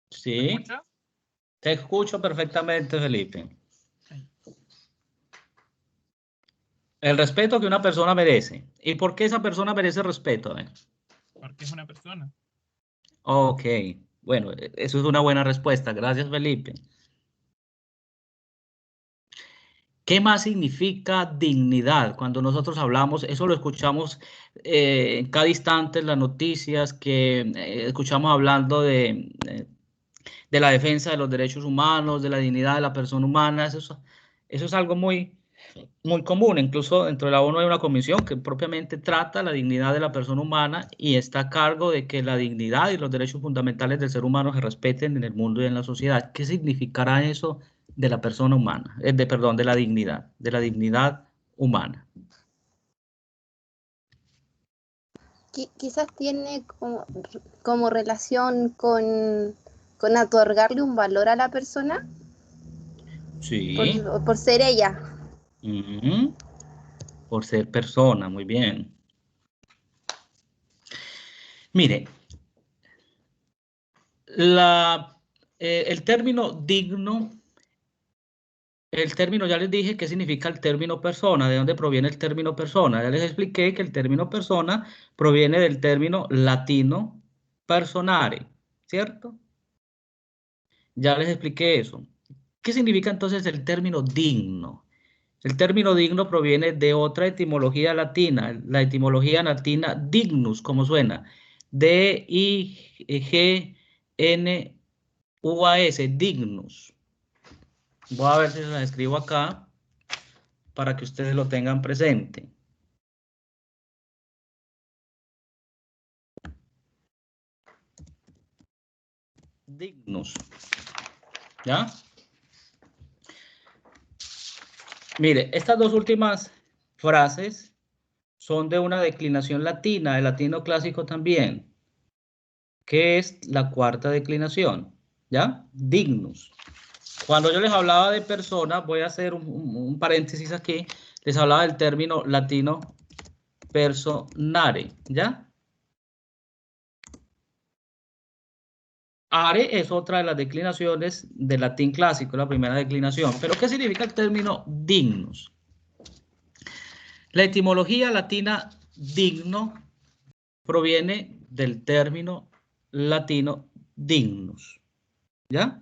Sí, escucha? te escucho perfectamente, Felipe. Sí. El respeto que una persona merece. ¿Y por qué esa persona merece respeto? A ver. Porque es una persona. Ok, bueno, eso es una buena respuesta. Gracias, Felipe. ¿Qué más significa dignidad? Cuando nosotros hablamos, eso lo escuchamos en cada instante en las noticias, que escuchamos hablando de la defensa de los derechos humanos, de la dignidad de la persona humana. Eso es algo muy, muy común. Incluso dentro de la ONU hay una comisión que propiamente trata la dignidad de la persona humana y está a cargo de que la dignidad y los derechos fundamentales del ser humano se respeten en el mundo y en la sociedad. ¿Qué significará eso de la persona humana? Perdón, de la dignidad humana. Quizás tiene como relación con otorgarle un valor a la persona Sí. por ser ella. Ujú. Por ser persona, muy bien. Mire, el término digno. El término, ya les dije qué significa el término persona, de dónde proviene el término persona. Ya les expliqué que el término persona proviene del término latino personare, ¿cierto? Ya les expliqué eso. ¿Qué significa entonces el término digno? El término digno proviene de otra etimología latina, la etimología latina dignus, como suena, D-I-G-N-U-A-S, dignus. Voy a ver si se las escribo acá para que ustedes lo tengan presente. Dignos. ¿Ya? Mire, estas dos últimas frases son de una declinación latina, el latino clásico también. ¿Qué es la cuarta declinación? ¿Ya? Dignus. Cuando yo les hablaba de persona, voy a hacer un paréntesis aquí, les hablaba del término latino personare, ¿ya? Are es otra de las declinaciones del latín clásico, la primera declinación. ¿Pero qué significa el término dignus? La etimología latina digno proviene del término latino dignus, ¿ya?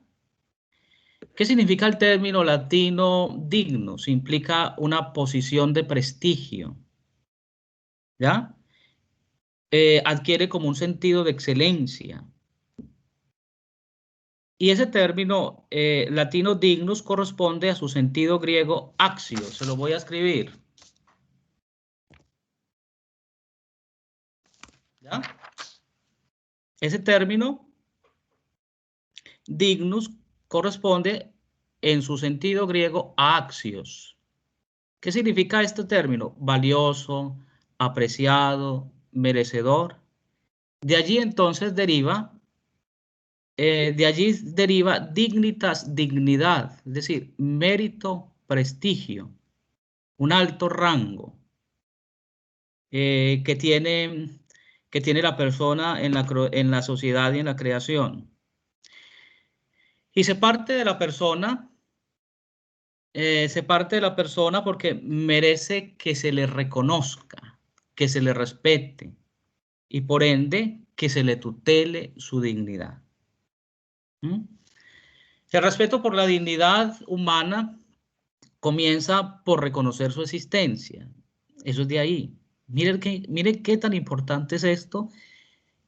¿Qué significa el término latino dignus? Implica una posición de prestigio, ¿ya? Adquiere como un sentido de excelencia. Y ese término latino dignus corresponde a su sentido griego axio. Se lo voy a escribir. ¿Ya? Ese término dignus corresponde en su sentido griego a axios. ¿Qué significa este término? Valioso, apreciado, merecedor. De allí entonces deriva dignitas, dignidad, es decir, mérito, prestigio, un alto rango que tiene la persona en la sociedad y en la creación. Y se parte de la persona porque merece que se le reconozca, que se le respete y por ende que se le tutele su dignidad. ¿Mm? El respeto por la dignidad humana comienza por reconocer su existencia. Eso es de ahí. Miren qué tan importante es esto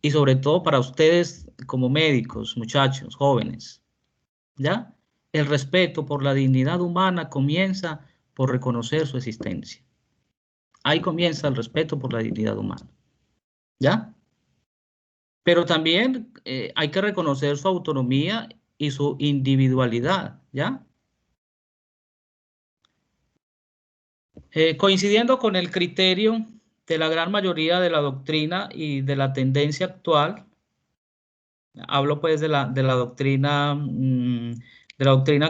y sobre todo para ustedes como médicos, muchachos, jóvenes. ¿Ya? El respeto por la dignidad humana comienza por reconocer su existencia. Ahí comienza el respeto por la dignidad humana. ¿Ya? Pero también hay que reconocer su autonomía y su individualidad. ¿Ya? Coincidiendo con el criterio de la gran mayoría de la doctrina y de la tendencia actual, hablo pues de la doctrina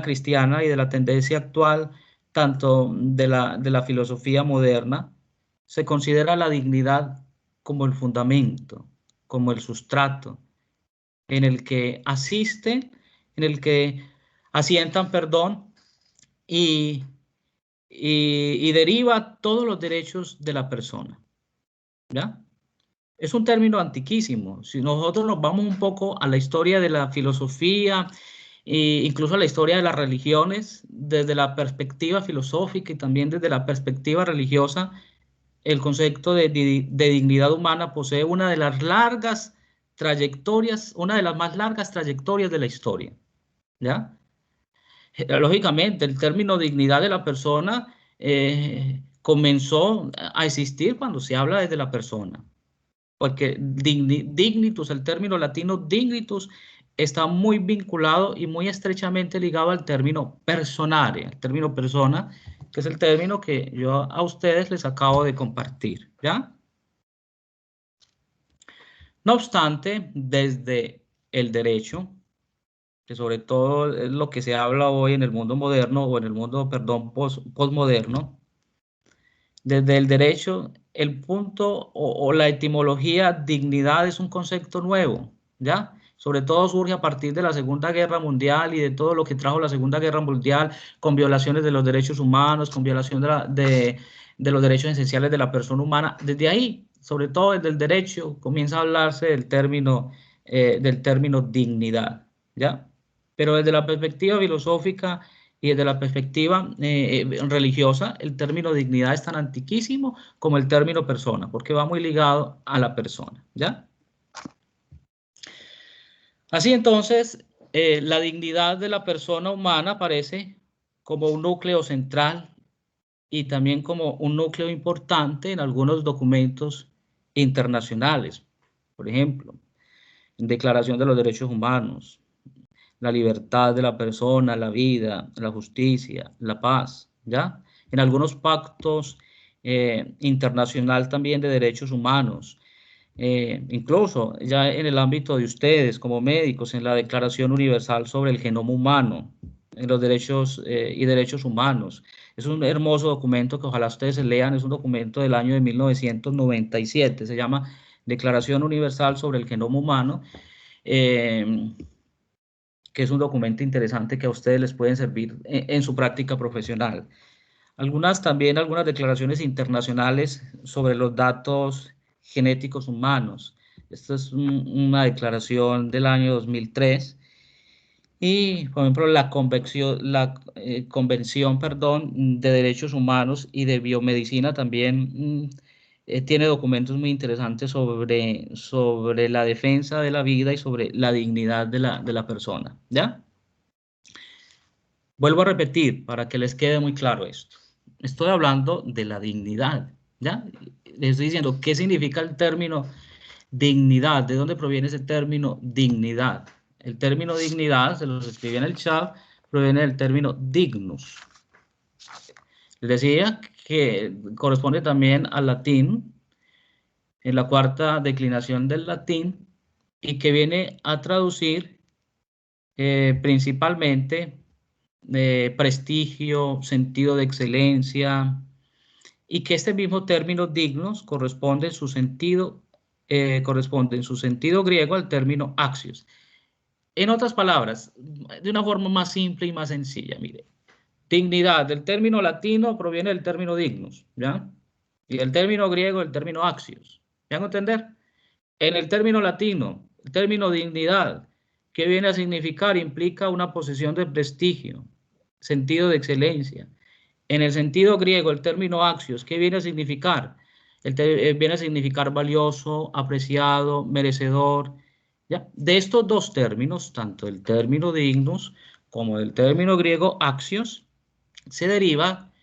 cristiana y de la tendencia actual, tanto de la filosofía moderna, se considera la dignidad como el fundamento, como el sustrato, en el que asientan, perdón, y deriva todos los derechos de la persona, ¿ya? Es un término antiquísimo. Si nosotros nos vamos un poco a la historia de la filosofía, e incluso a la historia de las religiones, desde la perspectiva filosófica y también desde la perspectiva religiosa, el concepto de dignidad humana posee una de las más largas trayectorias de la historia, ¿ya? Lógicamente, el término dignidad de la persona comenzó a existir cuando se habla desde la persona. Porque dignitus, el término latino dignitus, está muy vinculado y muy estrechamente ligado al término personare, el término persona, que es el término que yo a ustedes les acabo de compartir, ¿ya? No obstante, desde el derecho, que sobre todo es lo que se habla hoy en el mundo moderno, o en el mundo, perdón, postmoderno, desde el derecho, el punto o la etimología dignidad es un concepto nuevo, ¿ya? Sobre todo surge a partir de la Segunda Guerra Mundial y de todo lo que trajo la Segunda Guerra Mundial, con violaciones de los derechos humanos, con violación de los derechos esenciales de la persona humana. Desde ahí, sobre todo desde el derecho, comienza a hablarse del término dignidad, ¿ya? Pero desde la perspectiva filosófica y desde la perspectiva religiosa, el término dignidad es tan antiquísimo como el término persona, porque va muy ligado a la persona, ¿ya? Así entonces, la dignidad de la persona humana aparece como un núcleo central y también como un núcleo importante en algunos documentos internacionales. Por ejemplo, en Declaración de los Derechos Humanos, la libertad de la persona, la vida, la justicia, la paz, ¿ya? En algunos pactos internacional también de derechos humanos. Incluso ya en el ámbito de ustedes como médicos, en la Declaración Universal sobre el Genoma Humano, en los derechos y derechos humanos. Es un hermoso documento que ojalá ustedes se lean, es un documento del año de 1997, se llama Declaración Universal sobre el Genoma Humano, que es un documento interesante que a ustedes les pueden servir en su práctica profesional. Algunas declaraciones internacionales sobre los datos genéticos humanos. Esta es una declaración del año 2003. Y, por ejemplo, Convención, perdón, de Derechos Humanos y de Biomedicina también tiene documentos muy interesantes sobre la defensa de la vida y sobre la dignidad de la persona, ¿ya? Vuelvo a repetir para que les quede muy claro esto. Estoy hablando de la dignidad, ¿ya? Les estoy diciendo qué significa el término dignidad. ¿De dónde proviene ese término dignidad? El término dignidad, se los escribí en el chat, proviene del término dignus. Les decía que corresponde también al latín, en la cuarta declinación del latín, y que viene a traducir principalmente prestigio, sentido de excelencia, y que este mismo término dignos corresponde en su sentido griego al término axios. En otras palabras, de una forma más simple y más sencilla, mire, dignidad del término latino proviene del término dignus, ¿ya? Y el término griego, el término axios. ¿Me hago entender? En el término latino, el término dignidad, ¿qué viene a significar? Implica una posición de prestigio, sentido de excelencia. En el sentido griego, el término axios, ¿qué viene a significar? Viene a significar valioso, apreciado, merecedor. ¿Ya? De estos dos términos, tanto el término dignus como el término griego axios, se deriva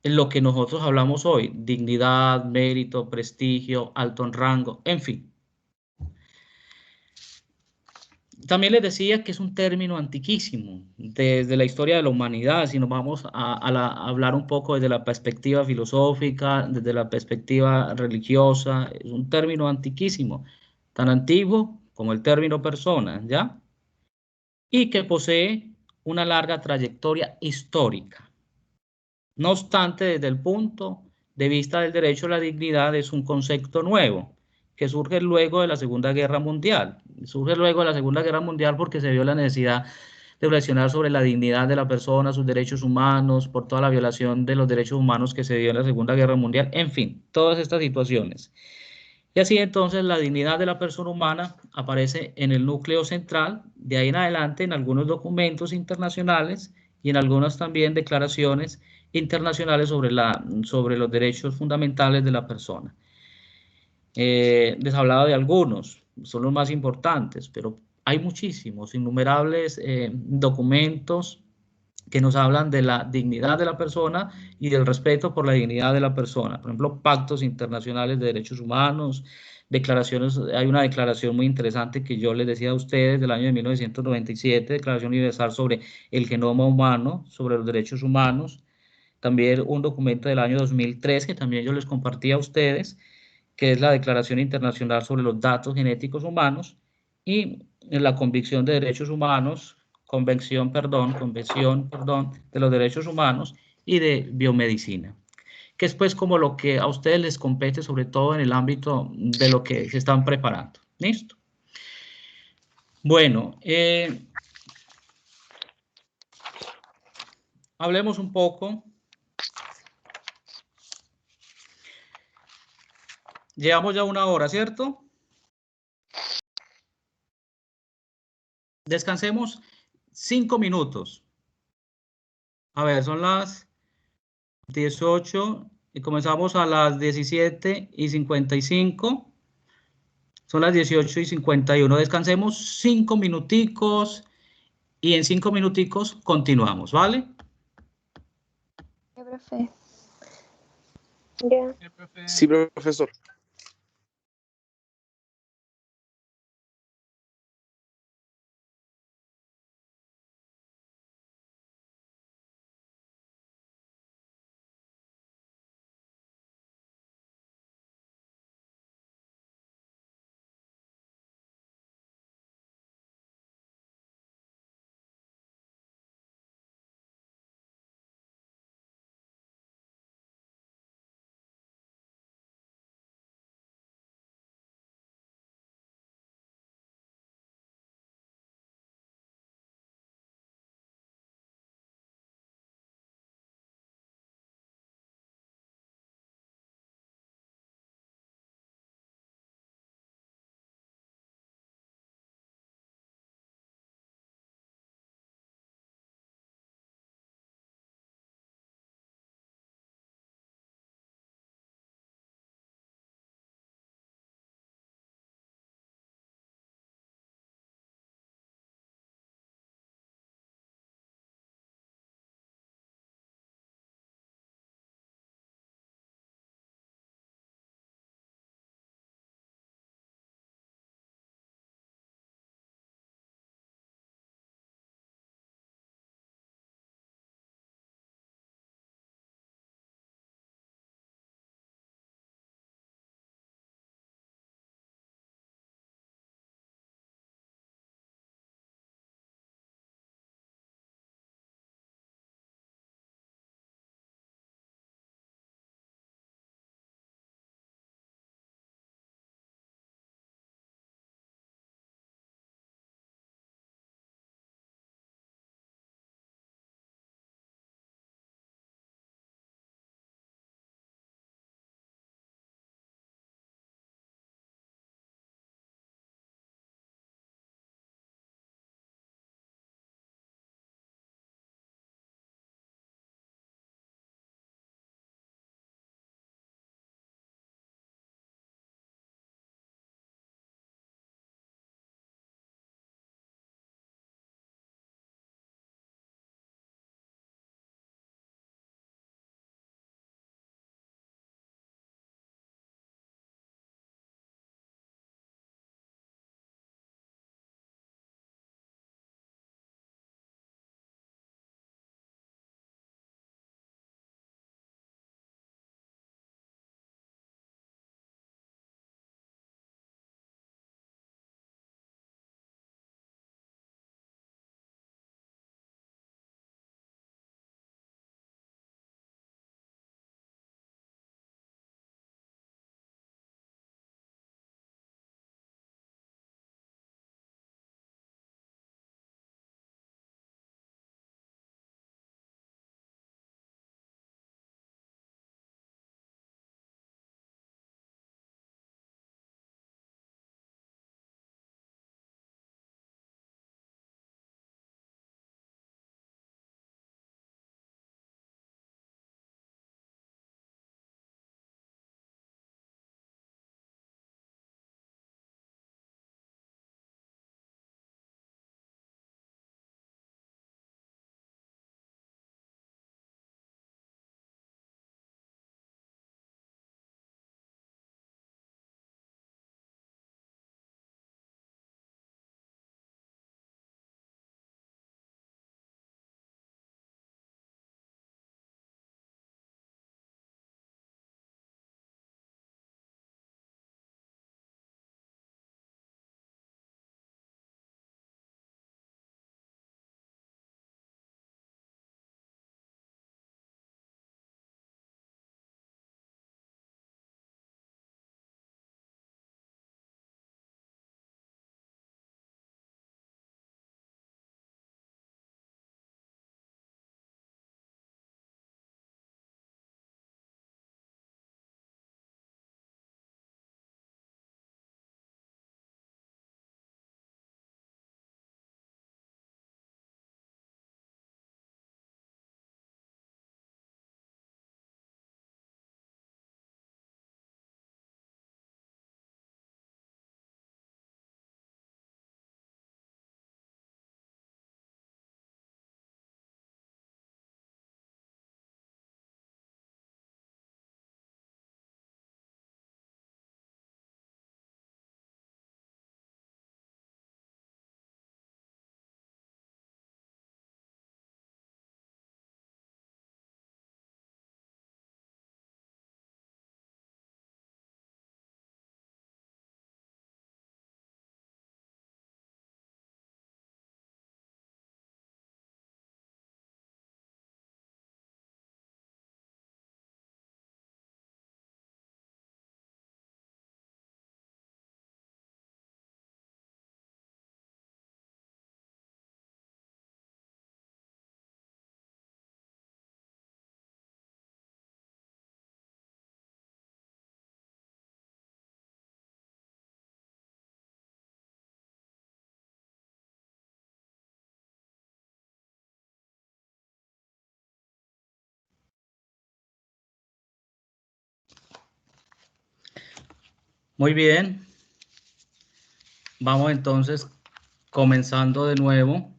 en lo que nosotros hablamos hoy, dignidad, mérito, prestigio, alto en rango, en fin. También les decía que es un término antiquísimo, desde la historia de la humanidad, si nos vamos a hablar un poco desde la perspectiva filosófica, desde la perspectiva religiosa, es un término antiquísimo, tan antiguo como el término persona, ¿ya? Y que posee una larga trayectoria histórica. No obstante, desde el punto de vista del derecho a la dignidad es un concepto nuevo, que surge luego de la Segunda Guerra Mundial. Surge luego de la Segunda Guerra Mundial porque se vio la necesidad de reflexionar sobre la dignidad de la persona, sus derechos humanos, por toda la violación de los derechos humanos que se dio en la Segunda Guerra Mundial, en fin, todas estas situaciones. Y así entonces la dignidad de la persona humana aparece en el núcleo central, de ahí en adelante en algunos documentos internacionales y en algunas también declaraciones internacionales sobre los derechos fundamentales de la persona. Les hablaba de algunos, son los más importantes, pero hay muchísimos, innumerables documentos que nos hablan de la dignidad de la persona y del respeto por la dignidad de la persona. Por ejemplo, pactos internacionales de derechos humanos, declaraciones, hay una declaración muy interesante que yo les decía a ustedes del año de 1997, Declaración Universal sobre el Genoma Humano, sobre los derechos humanos. También un documento del año 2003 que también yo les compartí a ustedes, que es la Declaración Internacional sobre los Datos Genéticos Humanos, y la Convención de Derechos Humanos, Convención, perdón, de los Derechos Humanos y de Biomedicina, que es pues como lo que a ustedes les compete, sobre todo en el ámbito de lo que se están preparando. ¿Listo? Bueno, hablemos un poco. Llevamos ya 1 hora, ¿cierto? Descansemos 5 minutos. A ver, son las 18 y comenzamos a las 17:55. Son las 18:51. Descansemos 5 minuticos y en 5 minuticos continuamos, ¿vale? Profe. Ya. Sí, profesor. Muy bien. Vamos entonces comenzando de nuevo.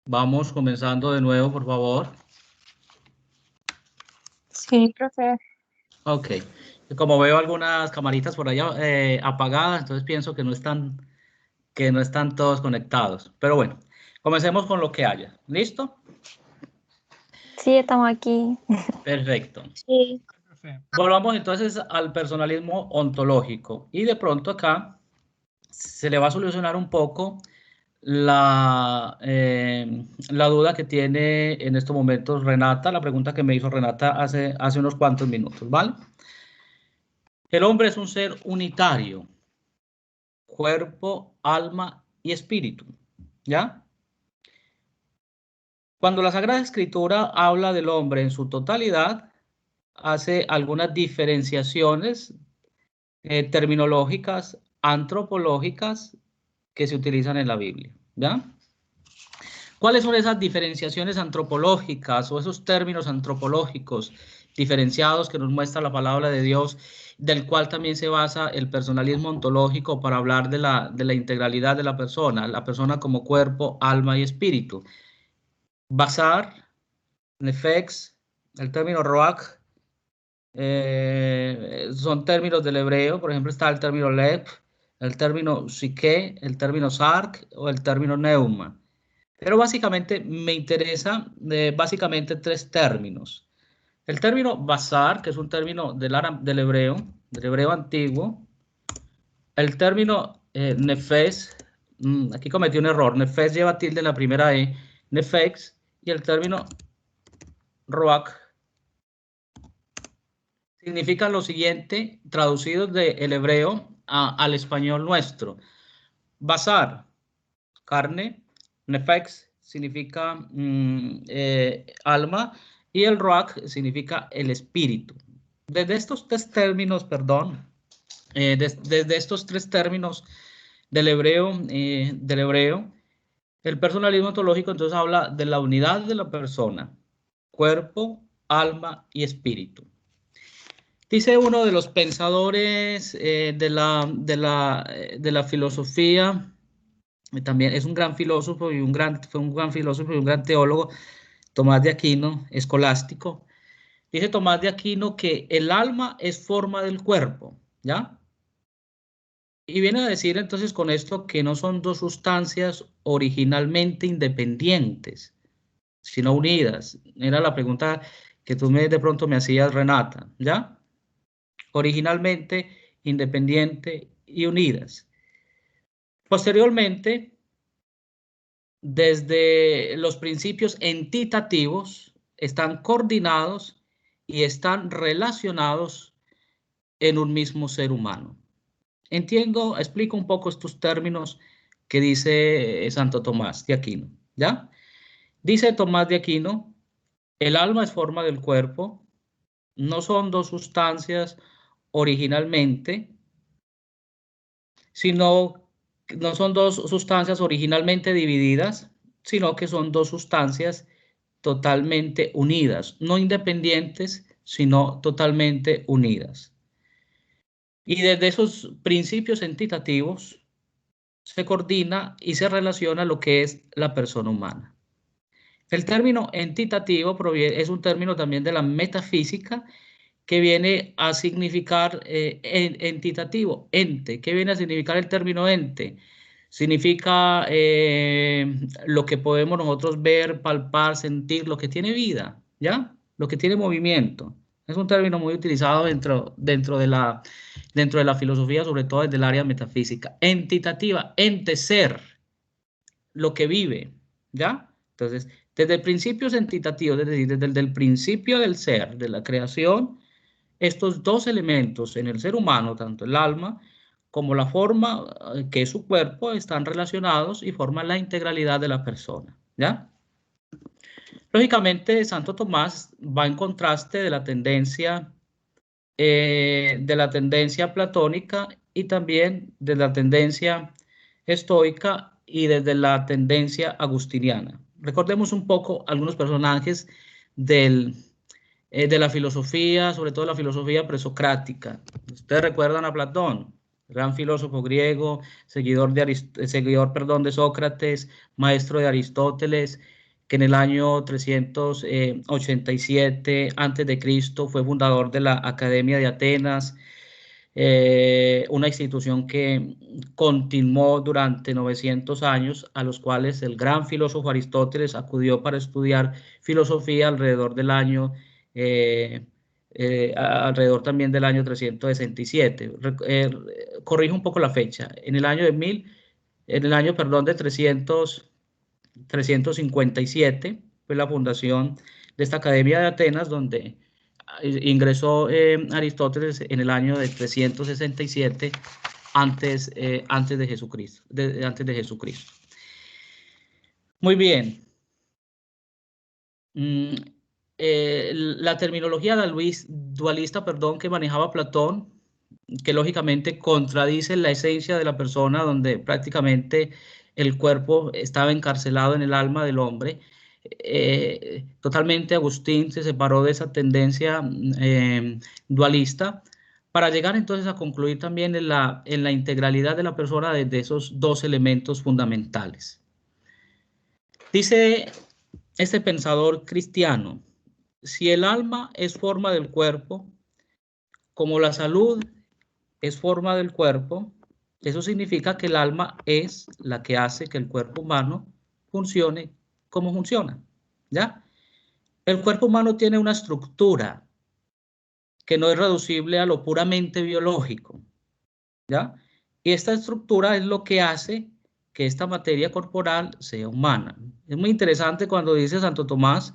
Vamos comenzando de nuevo, por favor. Sí, profe. Ok. Como veo algunas camaritas por allá apagadas, entonces pienso que no están todos conectados. Pero bueno, comencemos con lo que haya. ¿Listo? Sí, estamos aquí. Perfecto. Sí. Profe, Volvamos entonces al personalismo ontológico. Y de pronto acá se le va a solucionar un poco la duda que tiene en estos momentos Renata, la pregunta que me hizo Renata hace unos cuantos minutos, ¿vale? El hombre es un ser unitario, cuerpo, alma y espíritu, ¿ya? Cuando la Sagrada Escritura habla del hombre en su totalidad, hace algunas diferenciaciones terminológicas, antropológicas que se utilizan en la Biblia, ¿ya? ¿Cuáles son esas diferenciaciones antropológicas o esos términos antropológicos diferenciados que nos muestra la palabra de Dios, del cual también se basa el personalismo ontológico para hablar de la integralidad de la persona como cuerpo, alma y espíritu? Basar, nefex, el término roach, son términos del hebreo. Por ejemplo, está el término lev, el término psique, el término sark o el término neuma. Pero básicamente me interesa básicamente tres términos. El término basar, que es un término del hebreo antiguo. El término nefes, aquí cometí un error, nefes lleva tilde en la primera E, nefex, y el término roach significa lo siguiente, traducido del hebreo al español nuestro. Basar, carne, nefex significa alma y el ruach significa el espíritu. Desde estos tres términos, perdón, desde estos tres términos del hebreo, el personalismo ontológico entonces habla de la unidad de la persona, cuerpo, alma y espíritu. Dice uno de los pensadores de la filosofía, también es un gran filósofo y fue un gran filósofo y un gran teólogo, Tomás de Aquino, escolástico. Dice Tomás de Aquino que el alma es forma del cuerpo, ¿ya? Y viene a decir entonces con esto que no son dos sustancias originalmente independientes, sino unidas. Era la pregunta que tú de pronto me hacías, Renata, ¿ya? Originalmente independiente y unidas. Posteriormente, desde los principios entitativos, están coordinados y están relacionados en un mismo ser humano. Explico un poco estos términos que dice Santo Tomás de Aquino, ¿ya? Dice Tomás de Aquino, el alma es forma del cuerpo, no son dos sustancias originalmente, sino no son dos sustancias originalmente divididas, sino que son dos sustancias totalmente unidas, no independientes, sino totalmente unidas. Y desde esos principios entitativos se coordina y se relaciona lo que es la persona humana. El término entitativo es un término también de la metafísica que viene a significar entitativo, ente. ¿Qué viene a significar el término ente? Significa lo que podemos nosotros ver, palpar, sentir, lo que tiene vida, ¿ya? Lo que tiene movimiento. Es un término muy utilizado dentro de la filosofía, sobre todo desde el área metafísica. Entitativa, ente, ser, lo que vive, ¿ya? Entonces, desde principios entitativos, es decir, desde el principio del ser, de la creación, estos dos elementos en el ser humano, tanto el alma como la forma que es su cuerpo, están relacionados y forman la integralidad de la persona, ¿ya? Lógicamente, Santo Tomás va en contraste de la tendencia platónica y también de la tendencia estoica y desde la tendencia agustiniana. Recordemos un poco algunos personajes de la filosofía, sobre todo la filosofía presocrática. Ustedes recuerdan a Platón, gran filósofo griego, seguidor de Sócrates, maestro de Aristóteles, que en el año 387 a.C. fue fundador de la Academia de Atenas, una institución que continuó durante 900 años, a los cuales el gran filósofo Aristóteles acudió para estudiar filosofía alrededor del año alrededor también del año 367. Corrijo un poco la fecha. En el año de 357 fue la fundación de esta Academia de Atenas, donde ingresó Aristóteles en el año de 367 antes de Jesucristo. Muy bien. La terminología dualista, que manejaba Platón, que lógicamente contradice la esencia de la persona, donde prácticamente el cuerpo estaba encarcelado en el alma del hombre. Totalmente Agustín se separó de esa tendencia dualista para llegar entonces a concluir también en la integralidad de la persona de esos dos elementos fundamentales. Dice este pensador cristiano: si el alma es forma del cuerpo, como la salud es forma del cuerpo, eso significa que el alma es la que hace que el cuerpo humano funcione como funciona, ¿ya? El cuerpo humano tiene una estructura que no es reducible a lo puramente biológico, ¿ya? Y esta estructura es lo que hace que esta materia corporal sea humana. Es muy interesante cuando dice Santo Tomás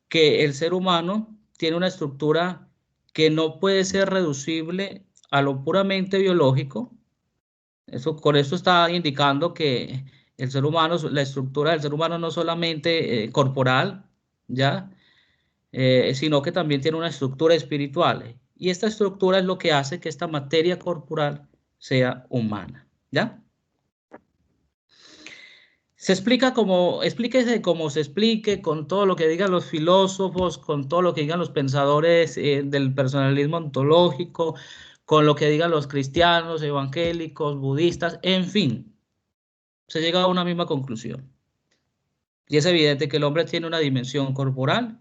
que el ser humano tiene una estructura que no puede ser reducible a lo puramente biológico. Con esto está indicando que el ser humano, la estructura del ser humano no solamente corporal, ¿ya? Sino que también tiene una estructura espiritual. Y esta estructura es lo que hace que esta materia corporal sea humana, ¿ya? Explíquese como se explique, con todo lo que digan los filósofos, con todo lo que digan los pensadores del personalismo ontológico, con lo que digan los cristianos, evangélicos, budistas, en fin, se llega a una misma conclusión. Y es evidente que el hombre tiene una dimensión corporal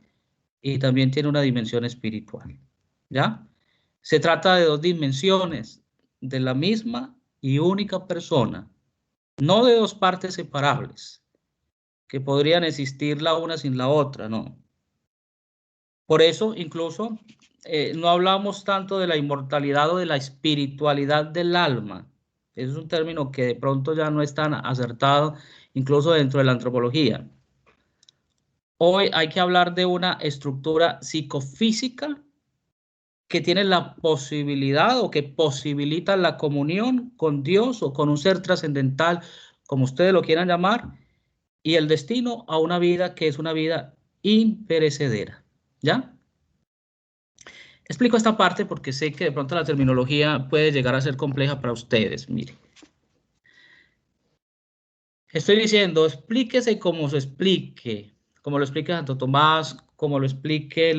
y también tiene una dimensión espiritual, ¿ya? Se trata de dos dimensiones de la misma y única persona, no de dos partes separables, que podrían existir la una sin la otra, no. Por eso, incluso, no hablamos tanto de la inmortalidad o de la espiritualidad del alma. Ese es un término que de pronto ya no es tan acertado, incluso dentro de la antropología. Hoy hay que hablar de una estructura psicofísica que tiene la posibilidad o que posibilita la comunión con Dios o con un ser trascendental, como ustedes lo quieran llamar, y el destino a una vida que es una vida imperecedera, ¿ya? Explico esta parte porque sé que de pronto la terminología puede llegar a ser compleja para ustedes. Mire, estoy diciendo, explíquese como se explique, como lo explique Santo Tomás, como lo explique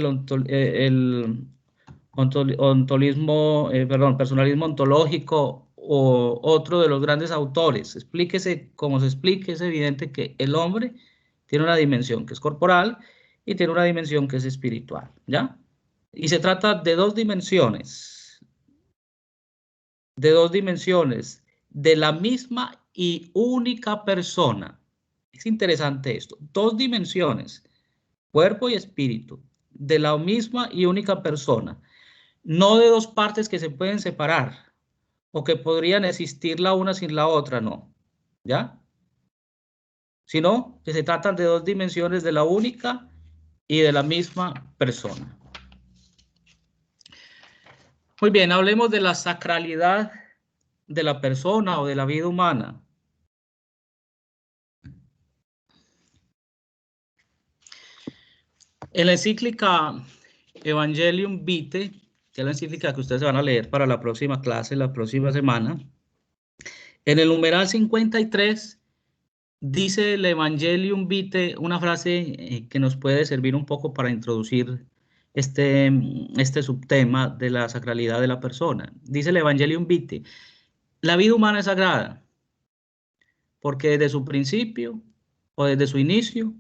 personalismo ontológico o otro de los grandes autores. Explíquese como se explique, es evidente que el hombre tiene una dimensión que es corporal y tiene una dimensión que es espiritual, ¿ya? Y se trata de dos dimensiones de la misma y única persona. Es interesante esto, dos dimensiones, cuerpo y espíritu, de la misma y única persona, no de dos partes que se pueden separar o que podrían existir la una sin la otra, no, ¿ya? Sino que se tratan de dos dimensiones de la única y de la misma persona. Muy bien, hablemos de la sacralidad de la persona o de la vida humana. En la encíclica Evangelium Vitae, que es la encíclica que ustedes van a leer para la próxima clase, la próxima semana, en el numeral 53 Dice el Evangelium Vitae una frase que nos puede servir un poco para introducir este subtema de la sacralidad de la persona. Dice el Evangelium Vitae: la vida humana es sagrada porque desde su principio o desde su inicio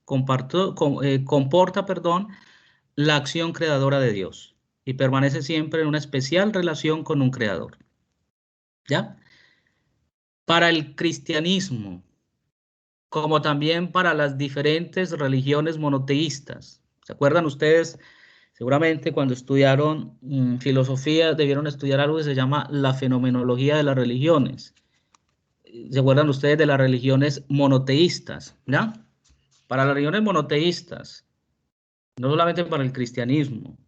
comporta, la acción creadora de Dios y permanece siempre en una especial relación con un creador. ¿Ya? Para el cristianismo, como también para las diferentes religiones monoteístas. ¿Se acuerdan ustedes? Seguramente cuando estudiaron filosofía debieron estudiar algo que se llama la fenomenología de las religiones. ¿Se acuerdan ustedes de las religiones monoteístas? ¿Ya? Para las religiones monoteístas, no solamente para el cristianismo,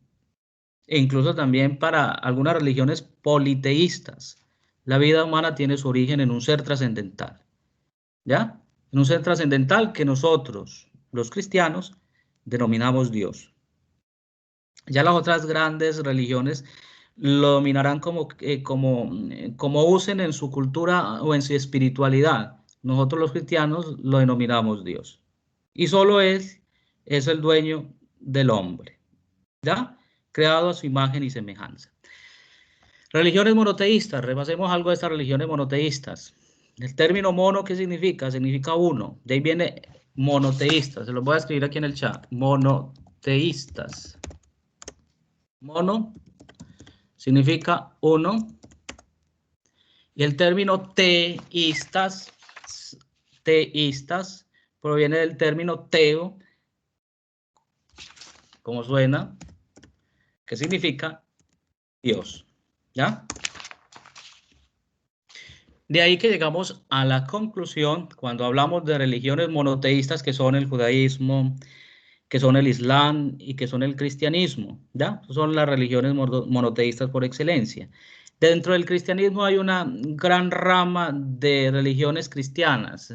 e incluso también para algunas religiones politeístas, la vida humana tiene su origen en un ser trascendental. ¿Ya? En un ser trascendental que nosotros, los cristianos, denominamos Dios. Ya las otras grandes religiones lo dominarán como usen en su cultura o en su espiritualidad. Nosotros los cristianos lo denominamos Dios. Y solo Él es el dueño del hombre, ¿ya? Creado a su imagen y semejanza. Religiones monoteístas, repasemos algo de estas religiones monoteístas. El término mono, ¿qué significa? Significa uno. De ahí viene monoteístas. Se los voy a escribir aquí en el chat. Monoteístas. Mono significa uno. Y el término teístas proviene del término teo, como suena, que significa Dios. ¿Ya? De ahí que llegamos a la conclusión cuando hablamos de religiones monoteístas que son el judaísmo, que son el islam y que son el cristianismo, ¿ya? Son las religiones monoteístas por excelencia. Dentro del cristianismo hay una gran rama de religiones cristianas.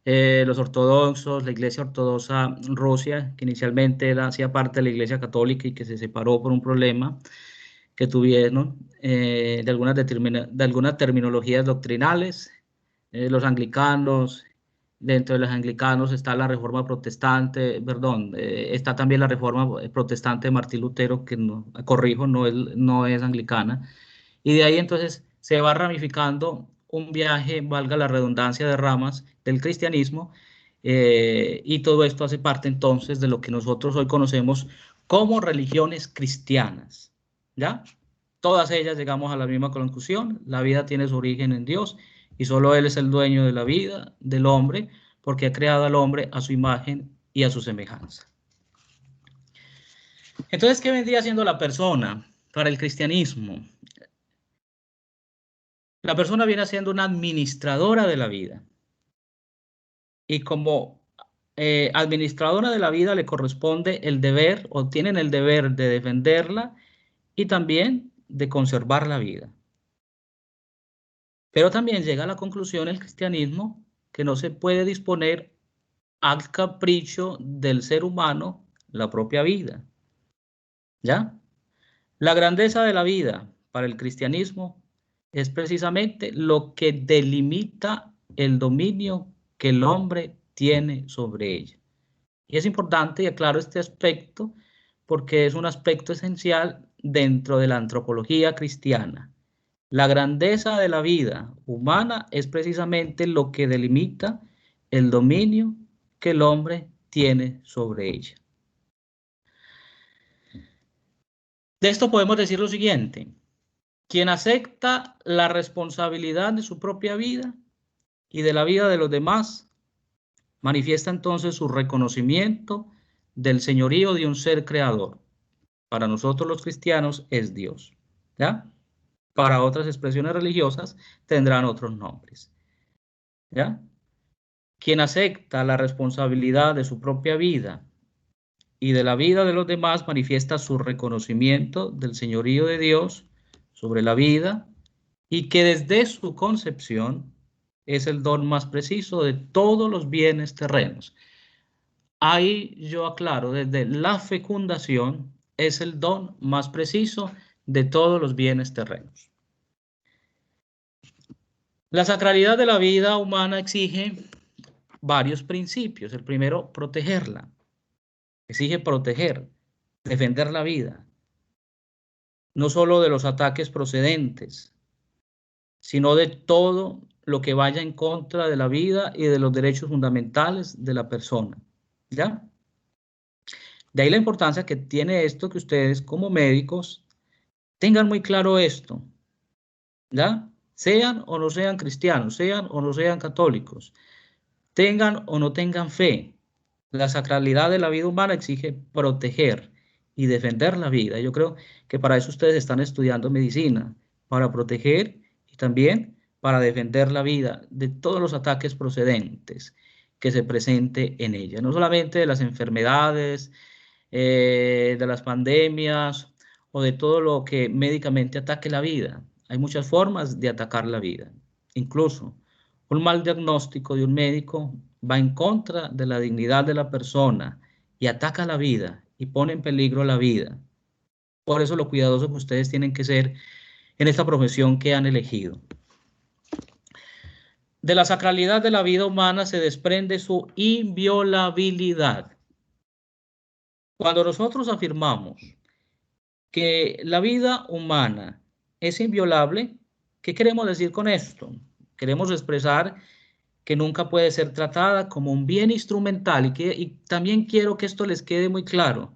Los ortodoxos, la Iglesia Ortodoxa Rusia, que inicialmente hacía parte de la Iglesia Católica y que se separó por un problema que tuvieron de algunas terminologías doctrinales. Los anglicanos, dentro de los anglicanos está la reforma protestante, perdón, está también la reforma protestante de Martín Lutero, que no, corrijo, no es anglicana. Y de ahí entonces se va ramificando un viaje, valga la redundancia, de ramas del cristianismo, y todo esto hace parte entonces de lo que nosotros hoy conocemos como religiones cristianas. ¿Ya? Todas ellas llegamos a la misma conclusión: la vida tiene su origen en Dios y solo Él es el dueño de la vida del hombre, porque ha creado al hombre a su imagen y a su semejanza. Entonces, ¿qué vendría siendo la persona para el cristianismo? La persona viene siendo una administradora de la vida. Y como administradora de la vida le corresponde el deber, o tienen el deber de defenderla y también de conservar la vida. Pero también llega a la conclusión el cristianismo que no se puede disponer al capricho del ser humano la propia vida. ¿Ya? La grandeza de la vida para el cristianismo es precisamente lo que delimita el dominio que el hombre tiene sobre ella. Y es importante y aclaro este aspecto porque es un aspecto esencial dentro de la antropología cristiana. La grandeza de la vida humana es precisamente lo que delimita el dominio que el hombre tiene sobre ella. De esto podemos decir lo siguiente: quien acepta la responsabilidad de su propia vida y de la vida de los demás, manifiesta entonces su reconocimiento del señorío de un ser creador. Para nosotros los cristianos es Dios, ¿ya? Para otras expresiones religiosas tendrán otros nombres, ¿ya? Quien acepta la responsabilidad de su propia vida y de la vida de los demás manifiesta su reconocimiento del señorío de Dios sobre la vida y que desde su concepción es el don más preciso de todos los bienes terrenos. Ahí yo aclaro, desde la fecundación es el don más preciso de todos los bienes terrenos. La sacralidad de la vida humana exige varios principios. El primero, protegerla. Exige proteger, defender la vida. No solo de los ataques procedentes, sino de todo lo que vaya en contra de la vida y de los derechos fundamentales de la persona. ¿Ya? De ahí la importancia que tiene esto, que ustedes como médicos tengan muy claro esto. ¿Ya? Sean o no sean cristianos, sean o no sean católicos, tengan o no tengan fe, la sacralidad de la vida humana exige proteger y defender la vida. Yo creo que para eso ustedes están estudiando medicina, para proteger y también para defender la vida de todos los ataques procedentes que se presente en ella. No solamente de las enfermedades, de las pandemias o de todo lo que médicamente ataque la vida. Hay muchas formas de atacar la vida. Incluso un mal diagnóstico de un médico va en contra de la dignidad de la persona y ataca la vida y pone en peligro la vida. Por eso lo cuidadosos que ustedes tienen que ser en esta profesión que han elegido. De la sacralidad de la vida humana se desprende su inviolabilidad. Cuando nosotros afirmamos que la vida humana es inviolable, ¿qué queremos decir con esto? Queremos expresar que nunca puede ser tratada como un bien instrumental y también quiero que esto les quede muy claro.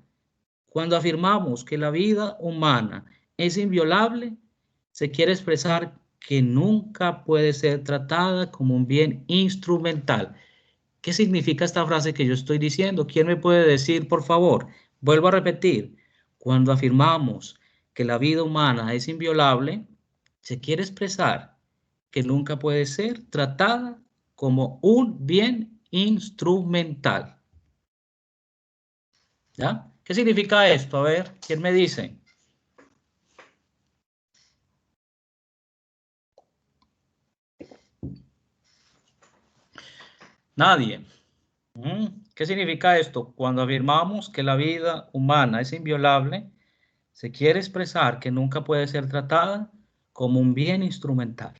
Cuando afirmamos que la vida humana es inviolable, se quiere expresar que nunca puede ser tratada como un bien instrumental. ¿Qué significa esta frase que yo estoy diciendo? ¿Quién me puede decir, por favor? Vuelvo a repetir. Cuando afirmamos que la vida humana es inviolable, se quiere expresar que nunca puede ser tratada como un bien instrumental. ¿Ya? ¿Qué significa esto? A ver, ¿quién me dice? Nadie. ¿Qué significa esto? Cuando afirmamos que la vida humana es inviolable, se quiere expresar que nunca puede ser tratada como un bien instrumental.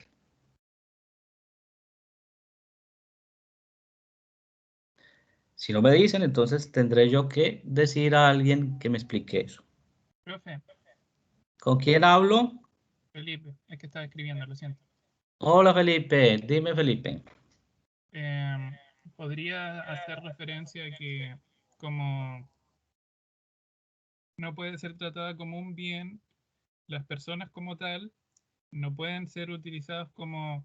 Si no me dicen, entonces tendré yo que decir a alguien que me explique eso. Profe, ¿Con quién hablo? Felipe, es que estaba escribiendo, lo siento. Hola Felipe, dime Felipe. Podría hacer referencia a que como no puede ser tratada como un bien, las personas como tal no pueden ser utilizadas como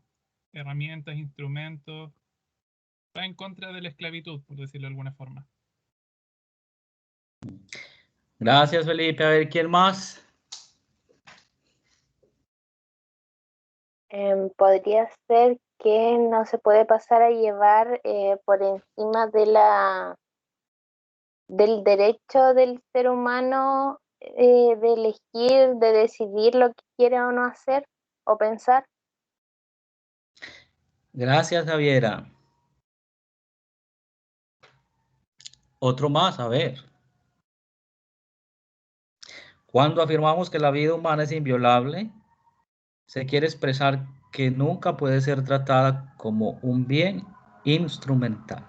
herramientas, instrumentos, va en contra de la esclavitud, por decirlo de alguna forma. Gracias Felipe. A ver, ¿quién más? Podría ser que no se puede pasar a llevar por encima del derecho del ser humano de elegir, de decidir lo que quiere o no hacer o pensar. Gracias Javiera. Otro más, a ver. Cuando afirmamos que la vida humana es inviolable, se quiere expresar que nunca puede ser tratada como un bien instrumental.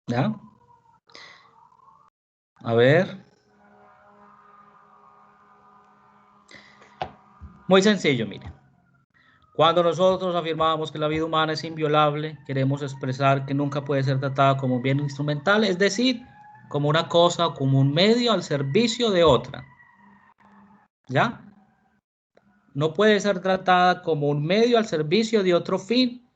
¿Ya? A ver. Muy sencillo, mire. Cuando nosotros afirmamos que la vida humana es inviolable, queremos expresar que nunca puede ser tratada como un bien instrumental, es decir, como una cosa o como un medio al servicio de otra. ¿Ya? No puede ser tratada como un medio al servicio de otro fin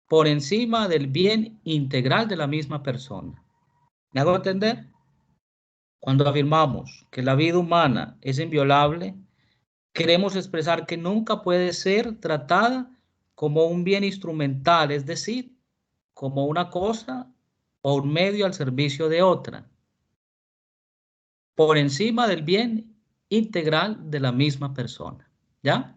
por encima del bien integral de la misma persona. ¿Me hago entender? Cuando afirmamos que la vida humana es inviolable, queremos expresar que nunca puede ser tratada como un bien instrumental, es decir, como una cosa o un medio al servicio de otra, por encima del bien integral de la misma persona. ¿Ya?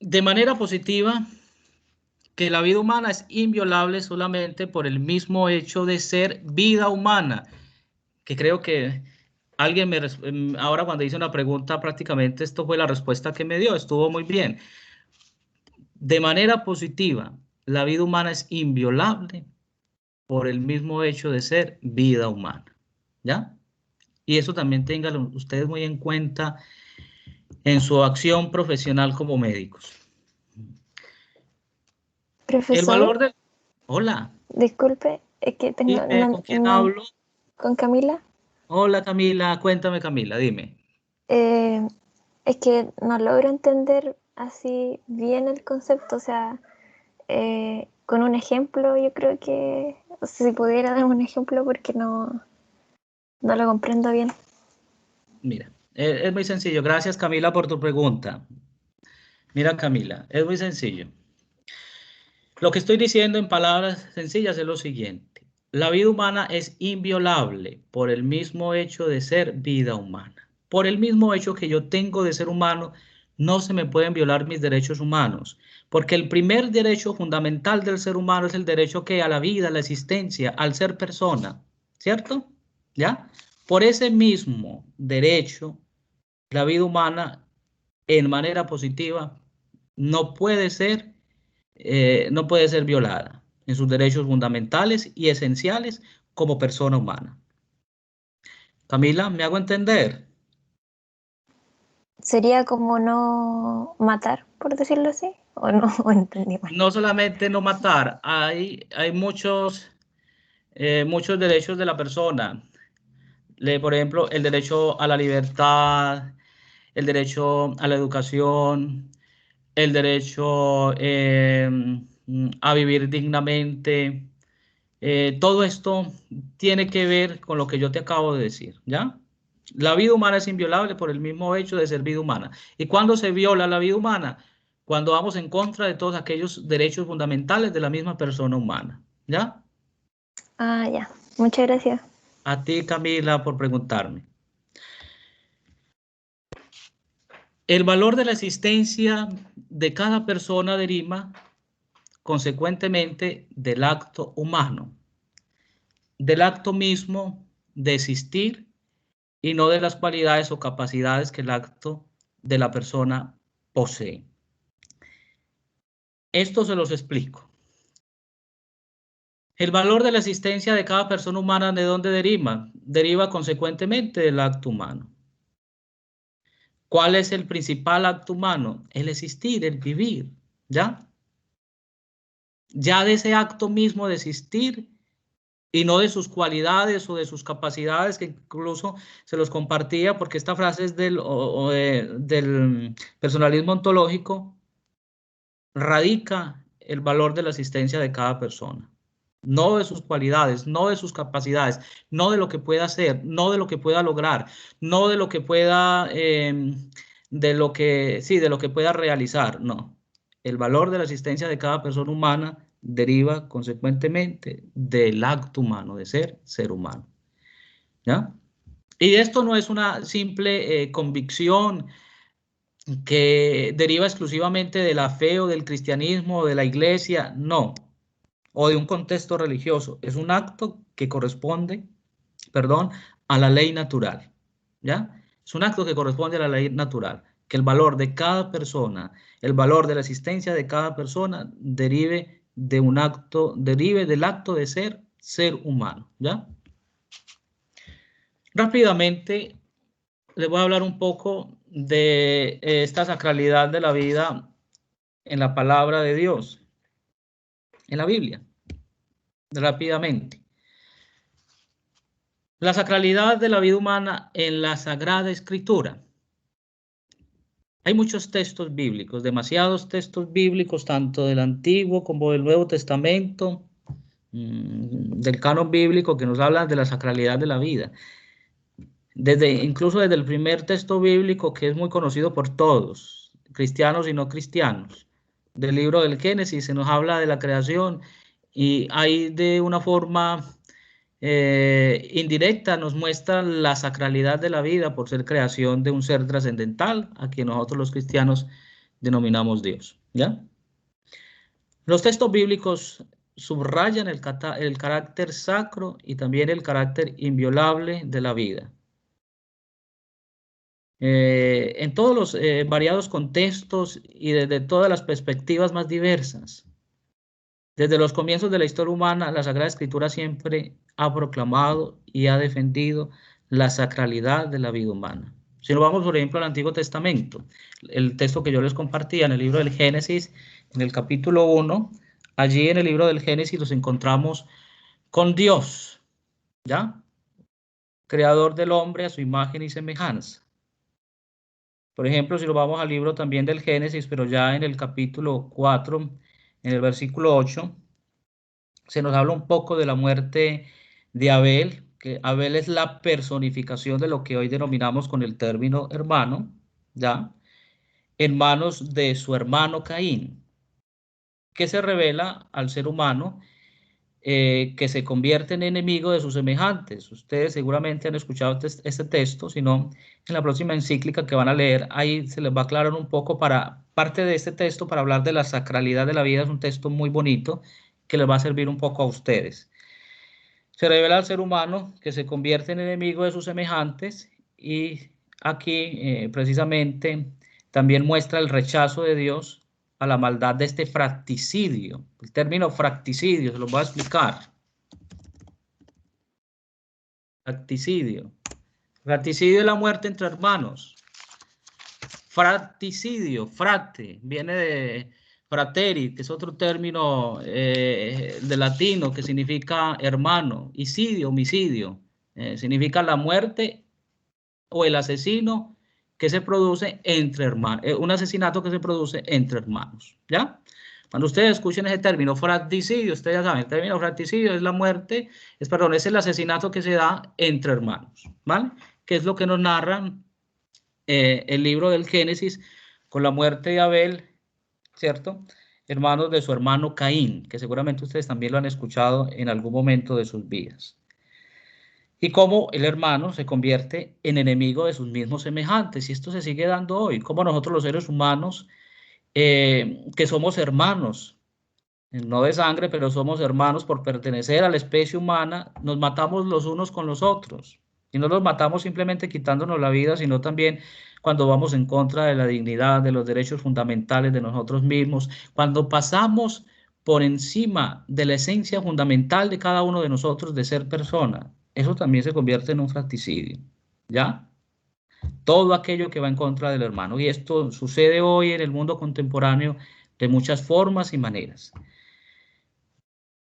De manera positiva, que la vida humana es inviolable solamente por el mismo hecho de ser vida humana, que creo que alguien ahora cuando hice una pregunta, prácticamente esto fue la respuesta que me dio, estuvo muy bien. De manera positiva, la vida humana es inviolable por el mismo hecho de ser vida humana, ¿ya? Y eso también ténganlo ustedes muy en cuenta en su acción profesional como médicos. El Profesor, valor del... Hola, disculpe, es que tengo dime, ¿con quién hablo? con Camila. Hola Camila, cuéntame Camila, dime. Es que no logro entender así bien el concepto, o sea, con un ejemplo yo creo que, o sea, si pudiera dar un ejemplo porque no lo comprendo bien. Mira, es muy sencillo. Gracias Camila por tu pregunta. Mira Camila, es muy sencillo. Lo que estoy diciendo en palabras sencillas es lo siguiente. La vida humana es inviolable por el mismo hecho de ser vida humana. Por el mismo hecho que yo tengo de ser humano, no se me pueden violar mis derechos humanos, porque el primer derecho fundamental del ser humano es el derecho que a la vida, a la existencia, al ser persona, ¿cierto? ¿Ya? Por ese mismo derecho, la vida humana en manera positiva no puede ser violada en sus derechos fundamentales y esenciales como persona humana. Camila, ¿me hago entender? ¿Sería como no matar, por decirlo así? ¿O no o entendí mal? No solamente no matar, hay muchos derechos de la persona. Por ejemplo, el derecho a la libertad, el derecho a la educación, el derecho a vivir dignamente. Todo esto tiene que ver con lo que yo te acabo de decir, ¿ya? La vida humana es inviolable por el mismo hecho de ser vida humana. ¿Y cuándo se viola la vida humana? Cuando vamos en contra de todos aquellos derechos fundamentales de la misma persona humana, ¿ya? Ah, ya. Muchas gracias. A ti, Camila, por preguntarme. El valor de la existencia de cada persona deriva, consecuentemente, del acto humano, del acto mismo de existir y no de las cualidades o capacidades que el acto de la persona posee. Esto se los explico. El valor de la existencia de cada persona humana, ¿de dónde deriva? Deriva consecuentemente del acto humano. ¿Cuál es el principal acto humano? El existir, el vivir, ¿ya? Ya de ese acto mismo de existir y no de sus cualidades o de sus capacidades, que incluso se los compartía porque esta frase es del personalismo ontológico, radica el valor de la existencia de cada persona. No de sus cualidades, no de sus capacidades, no de lo que pueda hacer, no de lo que pueda lograr, no de lo que pueda, de lo que pueda realizar, no. El valor de la existencia de cada persona humana deriva consecuentemente del acto humano, de ser humano, ¿ya? Y esto no es una simple convicción que deriva exclusivamente de la fe o del cristianismo o de la iglesia, no, o de un contexto religioso. Es un acto que corresponde, a la ley natural, ¿ya? Es un acto que corresponde a la ley natural, que el valor de cada persona, el valor de la existencia de cada persona derive del acto de ser humano, ¿ya? Rápidamente les voy a hablar un poco de esta sacralidad de la vida en la palabra de Dios, en la Biblia, rápidamente. La sacralidad de la vida humana en la Sagrada Escritura. Hay muchos textos bíblicos, demasiados textos bíblicos, tanto del Antiguo como del Nuevo Testamento, del canon bíblico, que nos hablan de la sacralidad de la vida. Incluso desde el primer texto bíblico, que es muy conocido por todos, cristianos y no cristianos, del libro del Génesis, se nos habla de la creación y ahí de una forma indirecta nos muestra la sacralidad de la vida por ser creación de un ser trascendental, a quien nosotros los cristianos denominamos Dios, ¿ya? Los textos bíblicos subrayan el carácter sacro y también el carácter inviolable de la vida. en todos los variados contextos y desde todas las perspectivas más diversas. Desde los comienzos de la historia humana, la Sagrada Escritura siempre ha proclamado y ha defendido la sacralidad de la vida humana. Si nos vamos, por ejemplo, al Antiguo Testamento, el texto que yo les compartía en el libro del Génesis, en el capítulo 1, allí en el libro del Génesis nos encontramos con Dios, ¿ya? Creador del hombre a su imagen y semejanza. Por ejemplo, si nos vamos al libro también del Génesis, pero ya en el capítulo 4, en el versículo 8, se nos habla un poco de la muerte de Abel, que Abel es la personificación de lo que hoy denominamos con el término hermano, ¿ya? En manos de su hermano Caín, que se revela al ser humano que se convierte en enemigo de sus semejantes. Ustedes seguramente han escuchado este texto, si no, en la próxima encíclica que van a leer, ahí se les va a aclarar un poco para parte de este texto para hablar de la sacralidad de la vida. Es un texto muy bonito que les va a servir un poco a ustedes. Se revela al ser humano que se convierte en enemigo de sus semejantes y aquí precisamente también muestra el rechazo de Dios a la maldad de este fracticidio. El término fracticidio, se lo voy a explicar. Fracticidio. Fracticidio es la muerte entre hermanos. Fracticidio, frate, viene de frateri, que es otro término de latino que significa hermano. Isidio, homicidio, significa la muerte o el asesino que se produce entre hermanos, un asesinato que se produce entre hermanos, ¿ya? Cuando ustedes escuchen ese término, fratricidio, ustedes ya saben, el término fratricidio es la muerte, es el asesinato que se da entre hermanos, ¿vale? Que es lo que nos narran el libro del Génesis con la muerte de Abel, ¿cierto? Hermanos de su hermano Caín, que seguramente ustedes también lo han escuchado en algún momento de sus vidas. Y cómo el hermano se convierte en enemigo de sus mismos semejantes. Y esto se sigue dando hoy. Como nosotros los seres humanos, que somos hermanos, no de sangre, pero somos hermanos por pertenecer a la especie humana, nos matamos los unos con los otros. Y no los matamos simplemente quitándonos la vida, sino también cuando vamos en contra de la dignidad, de los derechos fundamentales de nosotros mismos, cuando pasamos por encima de la esencia fundamental de cada uno de nosotros de ser persona. Eso también se convierte en un fratricidio, ¿ya? Todo aquello que va en contra del hermano. Y esto sucede hoy en el mundo contemporáneo de muchas formas y maneras.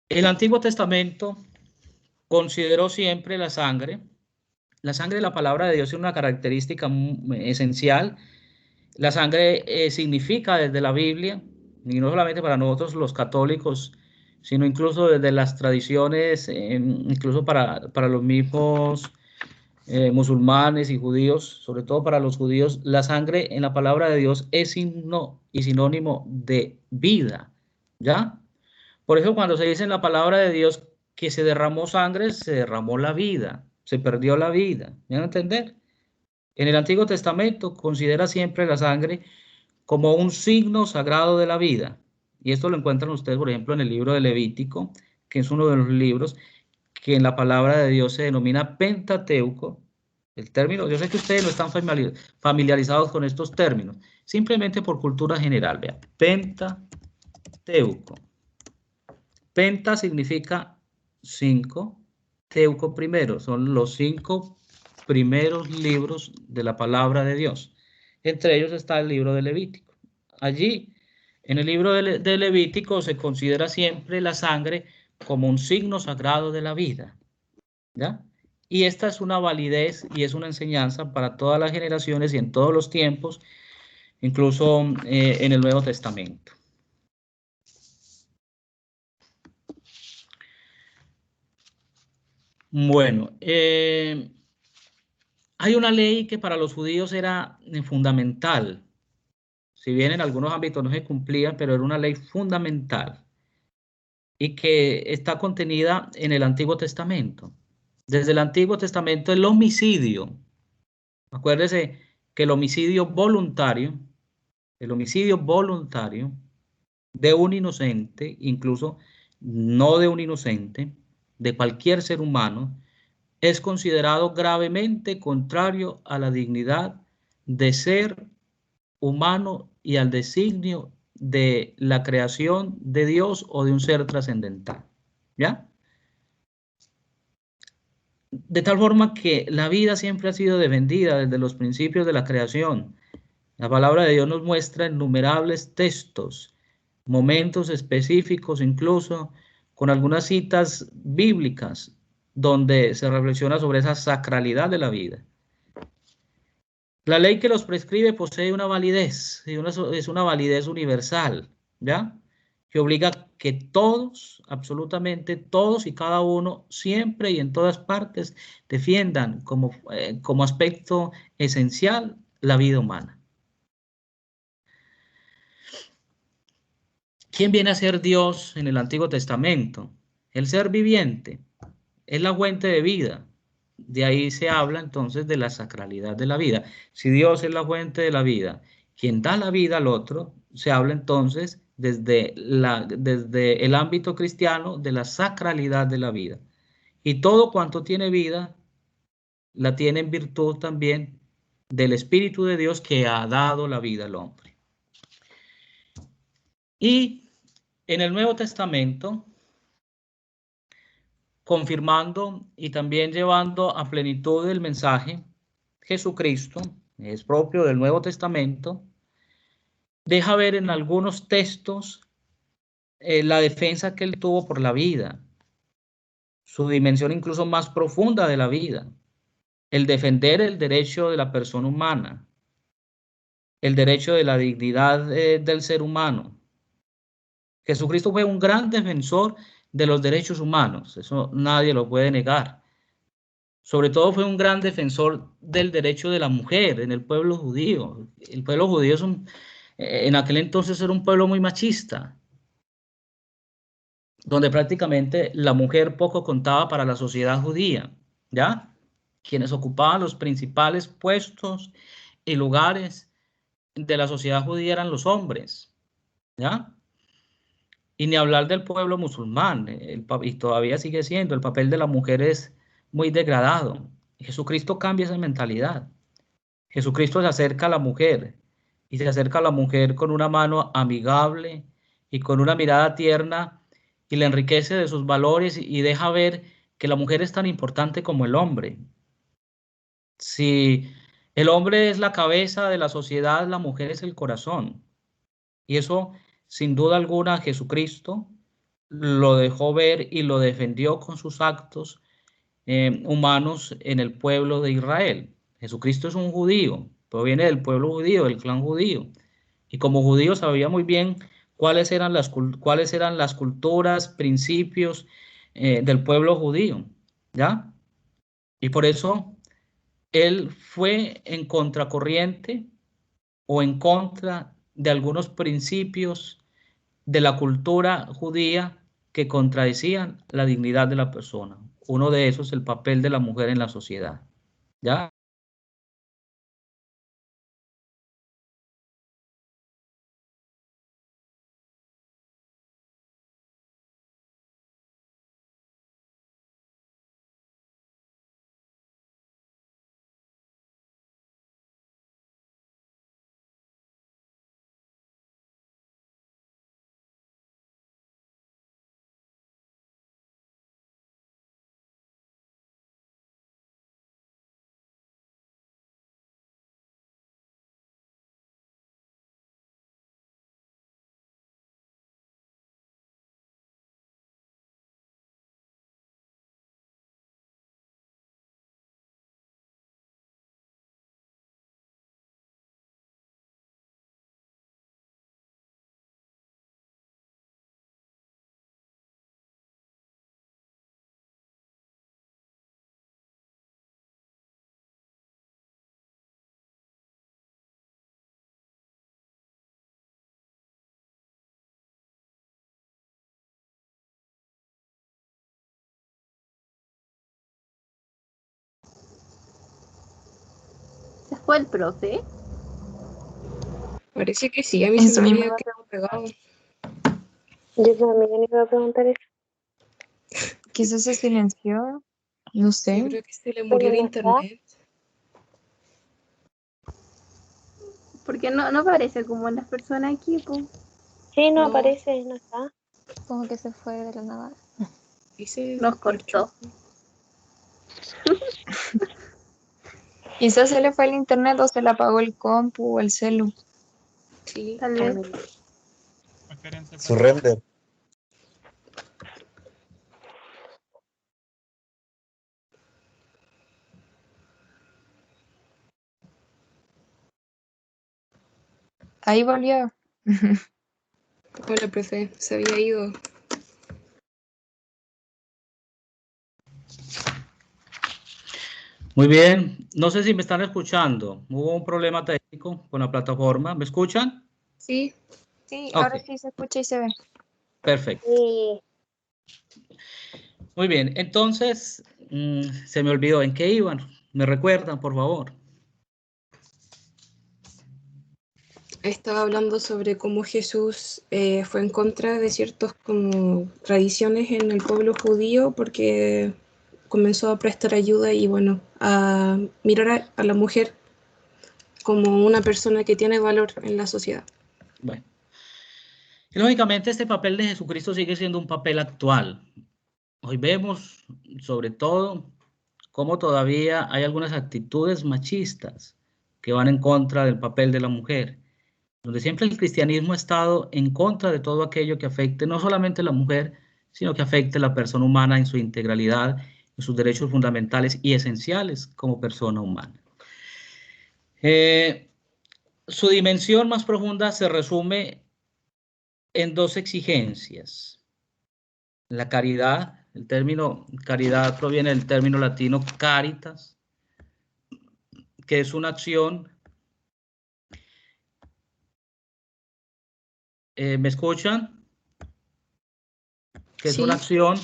El Antiguo Testamento consideró siempre la sangre. La sangre de la palabra de Dios es una característica esencial. La sangre significa desde la Biblia, y no solamente para nosotros los católicos, sino incluso desde las tradiciones, incluso para los mismos musulmanes y judíos, sobre todo para los judíos, la sangre en la palabra de Dios es signo y sinónimo de vida, ¿ya? Por eso cuando se dice en la palabra de Dios que se derramó sangre, se derramó la vida, se perdió la vida, ¿me van a entender? En el Antiguo Testamento considera siempre la sangre como un signo sagrado de la vida. Y esto lo encuentran ustedes, por ejemplo, en el libro de Levítico, que es uno de los libros que en la palabra de Dios se denomina Pentateuco. El término, yo sé que ustedes no están familiarizados con estos términos, simplemente por cultura general, vean. Pentateuco. Penta significa 5, teuco primero, son los 5 primeros libros de la palabra de Dios. Entre ellos está el libro de Levítico. Allí, en el libro de Levítico, se considera siempre la sangre como un signo sagrado de la vida, ¿ya? Y esta es una validez y es una enseñanza para todas las generaciones y en todos los tiempos, incluso en el Nuevo Testamento. Bueno, hay una ley que para los judíos era fundamental. Si bien en algunos ámbitos no se cumplía, pero era una ley fundamental y que está contenida en el Antiguo Testamento. Desde el Antiguo Testamento, el homicidio. Acuérdese que el homicidio voluntario de un inocente, incluso no de un inocente, de cualquier ser humano, es considerado gravemente contrario a la dignidad de ser humano y al designio de la creación de Dios o de un ser trascendental. ¿Ya? De tal forma que la vida siempre ha sido defendida desde los principios de la creación. La palabra de Dios nos muestra innumerables textos, momentos específicos, incluso con algunas citas bíblicas, donde se reflexiona sobre esa sacralidad de la vida. La ley que los prescribe posee una validez, es una validez universal, ¿ya? Que obliga a que todos, absolutamente todos y cada uno, siempre y en todas partes, defiendan como aspecto esencial la vida humana. ¿Quién viene a ser Dios en el Antiguo Testamento? El ser viviente, es la fuente de vida. De ahí se habla entonces de la sacralidad de la vida. Si Dios es la fuente de la vida, quien da la vida al otro, se habla entonces desde el ámbito cristiano de la sacralidad de la vida. Y todo cuanto tiene vida, la tiene en virtud también del Espíritu de Dios que ha dado la vida al hombre. Y en el Nuevo Testamento, confirmando y también llevando a plenitud el mensaje, Jesucristo, es propio del Nuevo Testamento, deja ver en algunos textos la defensa que él tuvo por la vida, su dimensión incluso más profunda de la vida, el defender el derecho de la persona humana, el derecho de la dignidad del ser humano. Jesucristo fue un gran defensor de los derechos humanos, eso nadie lo puede negar. Sobre todo fue un gran defensor del derecho de la mujer en el pueblo judío. El pueblo judío en aquel entonces era un pueblo muy machista, donde prácticamente la mujer poco contaba para la sociedad judía, ¿ya? Quienes ocupaban los principales puestos y lugares de la sociedad judía eran los hombres, ¿ya? Y ni hablar del pueblo musulmán, y todavía sigue siendo, el papel de la mujer es muy degradado. Jesucristo cambia esa mentalidad. Jesucristo se acerca a la mujer y se acerca a la mujer con una mano amigable y con una mirada tierna y le enriquece de sus valores y deja ver que la mujer es tan importante como el hombre. Si el hombre es la cabeza de la sociedad, la mujer es el corazón. Y eso, sin duda alguna, Jesucristo lo dejó ver y lo defendió con sus actos humanos en el pueblo de Israel. Jesucristo es un judío, proviene del pueblo judío, del clan judío. Y como judío sabía muy bien cuáles eran las culturas, principios del pueblo judío, ¿ya? Y por eso él fue en contracorriente o en contra de algunos principios de la cultura judía que contradecían la dignidad de la persona. Uno de esos es el papel de la mujer en la sociedad. ¿Ya? Se fue el profe. Parece que sí, a mí se me había quedado pegado. Yo también iba a preguntar eso. Quizás se silenció, no sé. Yo creo que se le murió el internet. Porque no aparece como en las personas aquí, pues. Sí, no No. aparece, no está. Como que se fue de la nada. Dice Nos cortó. Quizás se le fue el internet o se le apagó el compu o el celu. Sí, Tal vez. también. Espérense, Su render. Ahí volvió. Hola, profe, se había ido. Muy bien, no sé si me están escuchando. Hubo un problema técnico con la plataforma. ¿Me escuchan? Sí, Sí, Ok. ahora sí se escucha y se ve. Perfecto. Sí. Muy bien, entonces, se me olvidó en qué iban. ¿Me recuerdan, por favor? estaba hablando sobre cómo Jesús fue en contra de ciertas como tradiciones en el pueblo judío porque comenzó a prestar ayuda y bueno, a mirar a la mujer como una persona que tiene valor en la sociedad. Bueno, y lógicamente este papel de Jesucristo sigue siendo un papel actual. Hoy vemos, sobre todo, cómo todavía hay algunas actitudes machistas que van en contra del papel de la mujer, donde siempre el cristianismo ha estado en contra de todo aquello que afecte no solamente a la mujer, sino que afecte a la persona humana en su integralidad, en sus derechos fundamentales y esenciales como persona humana. Su dimensión más profunda se resume en dos exigencias. La caridad, el término caridad proviene del término latino caritas, que es una acción. ¿Me escuchan? Que es una Sí, acción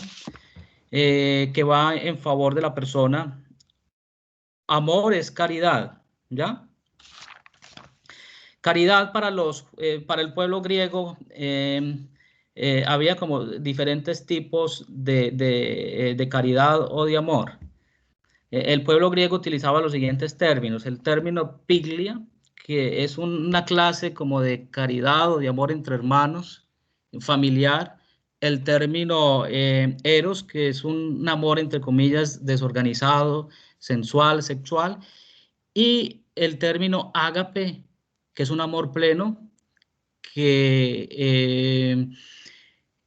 que va en favor de la persona. Amor es caridad, ¿ya? Caridad para el pueblo griego había como diferentes tipos de caridad o de amor. El pueblo griego utilizaba los siguientes términos. El término piglia, que es una clase como de caridad o de amor entre hermanos, familiar. El término eros, que es un amor entre comillas desorganizado, sensual, sexual. Y el término ágape, que es un amor pleno, que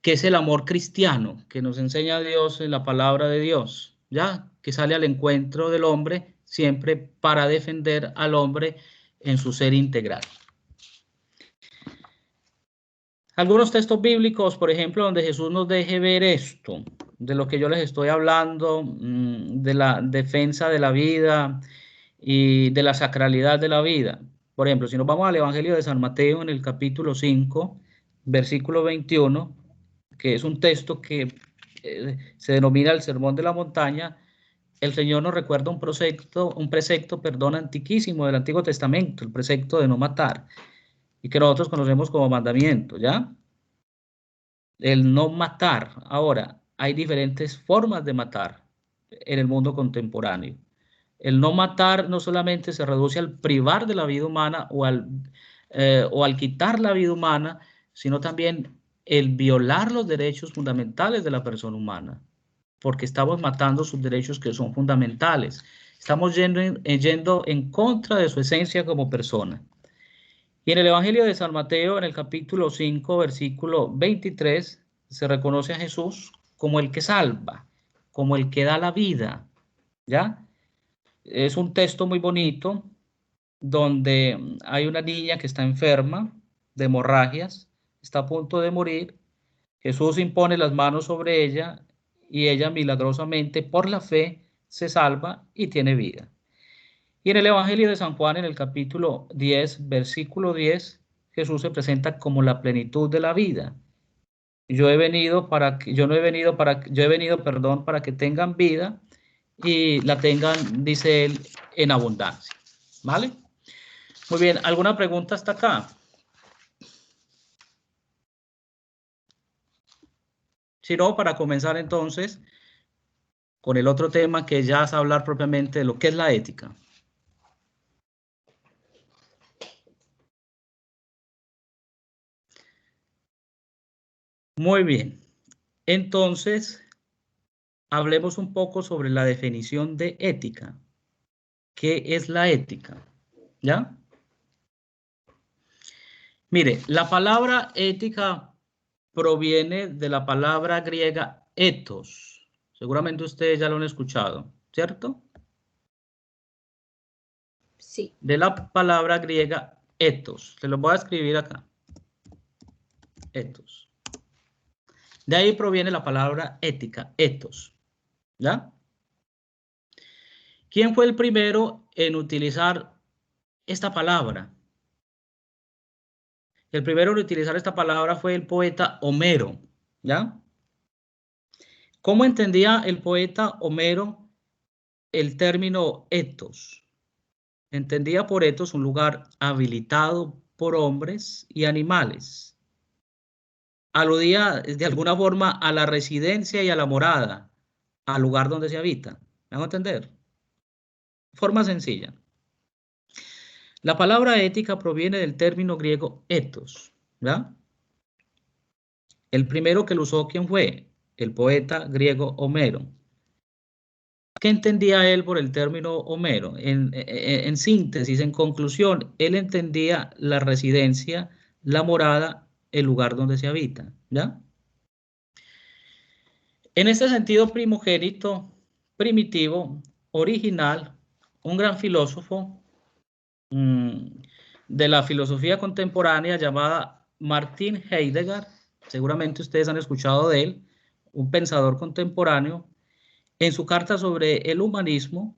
es el amor cristiano, que nos enseña Dios en la palabra de Dios, ¿ya? Que sale al encuentro del hombre siempre para defender al hombre en su ser integral. Algunos textos bíblicos, por ejemplo, donde Jesús nos deje ver esto, de lo que yo les estoy hablando, de la defensa de la vida y de la sacralidad de la vida. Por ejemplo, si nos vamos al Evangelio de San Mateo en el capítulo 5, versículo 21, que es un texto que se denomina el Sermón de la Montaña, el Señor nos recuerda un precepto, antiquísimo del Antiguo Testamento, el precepto de no matar, y que nosotros conocemos como mandamiento, ¿ya? El no matar. Ahora, hay diferentes formas de matar en el mundo contemporáneo. El no matar no solamente se reduce al privar de la vida humana o al quitar la vida humana, sino también el violar los derechos fundamentales de la persona humana, porque estamos matando sus derechos que son fundamentales. Estamos yendo en contra de su esencia como persona. Y en el Evangelio de San Mateo, en el capítulo 5, versículo 23, se reconoce a Jesús como el que salva, como el que da la vida, ¿ya? Es un texto muy bonito donde hay una niña que está enferma de hemorragias, está a punto de morir. Jesús impone las manos sobre ella y ella milagrosamente por la fe se salva y tiene vida. Y en el Evangelio de San Juan, en el capítulo 10, versículo 10, Jesús se presenta como la plenitud de la vida. Yo he venido, para que tengan vida y la tengan, dice él, en abundancia. ¿Vale? Muy bien, ¿alguna pregunta hasta acá? Si no, para comenzar entonces con el otro tema que ya es hablar propiamente de lo que es la ética. Muy bien. Entonces, hablemos un poco sobre la definición de ética. ¿Qué es la ética? ¿Ya? Mire, la palabra ética proviene de la palabra griega ethos. Seguramente ustedes ya lo han escuchado, ¿cierto? Sí. De la palabra griega ethos. Se lo voy a escribir acá. Ethos. De ahí proviene la palabra ética, ethos. ¿Ya? ¿Quién fue el primero en utilizar esta palabra? El primero en utilizar esta palabra fue el poeta Homero. ¿Ya? ¿Cómo entendía el poeta Homero el término ethos? Entendía por ethos un lugar habilitado por hombres y animales. Aludía de alguna forma a la residencia y a la morada, al lugar donde se habita. ¿Me hago entender? Forma sencilla. La palabra ética proviene del término griego ethos, ¿verdad? El primero que lo usó, ¿quién fue? El poeta griego Homero. ¿Qué entendía él por el término Homero? En síntesis, en conclusión, él entendía la residencia, la morada, el lugar donde se habita, ¿ya? En este sentido primogénito, primitivo, original, un gran filósofo de la filosofía contemporánea llamada Martin Heidegger, seguramente ustedes han escuchado de él, un pensador contemporáneo, en su carta sobre el humanismo,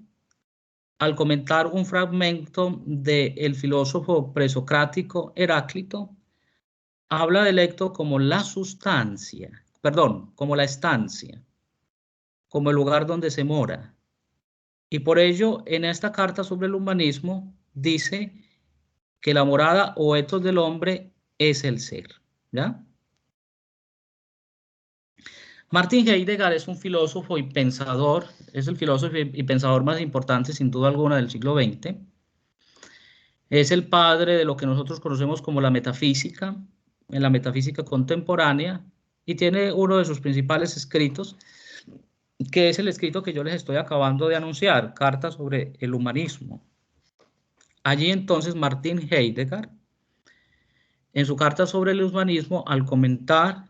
al comentar un fragmento del filósofo presocrático Heráclito, habla del ecto como la sustancia, perdón, como la estancia, como el lugar donde se mora. Y por ello, en esta carta sobre el humanismo, dice que la morada o ethos del hombre es el ser, ¿ya? Martin Heidegger es un filósofo y pensador, es el filósofo y pensador más importante, sin duda alguna, del siglo XX. Es el padre de lo que nosotros conocemos como la metafísica, en la metafísica contemporánea, y tiene uno de sus principales escritos, que es el escrito que yo les estoy acabando de anunciar, Carta sobre el humanismo. Allí entonces Martin Heidegger, en su carta sobre el humanismo, al comentar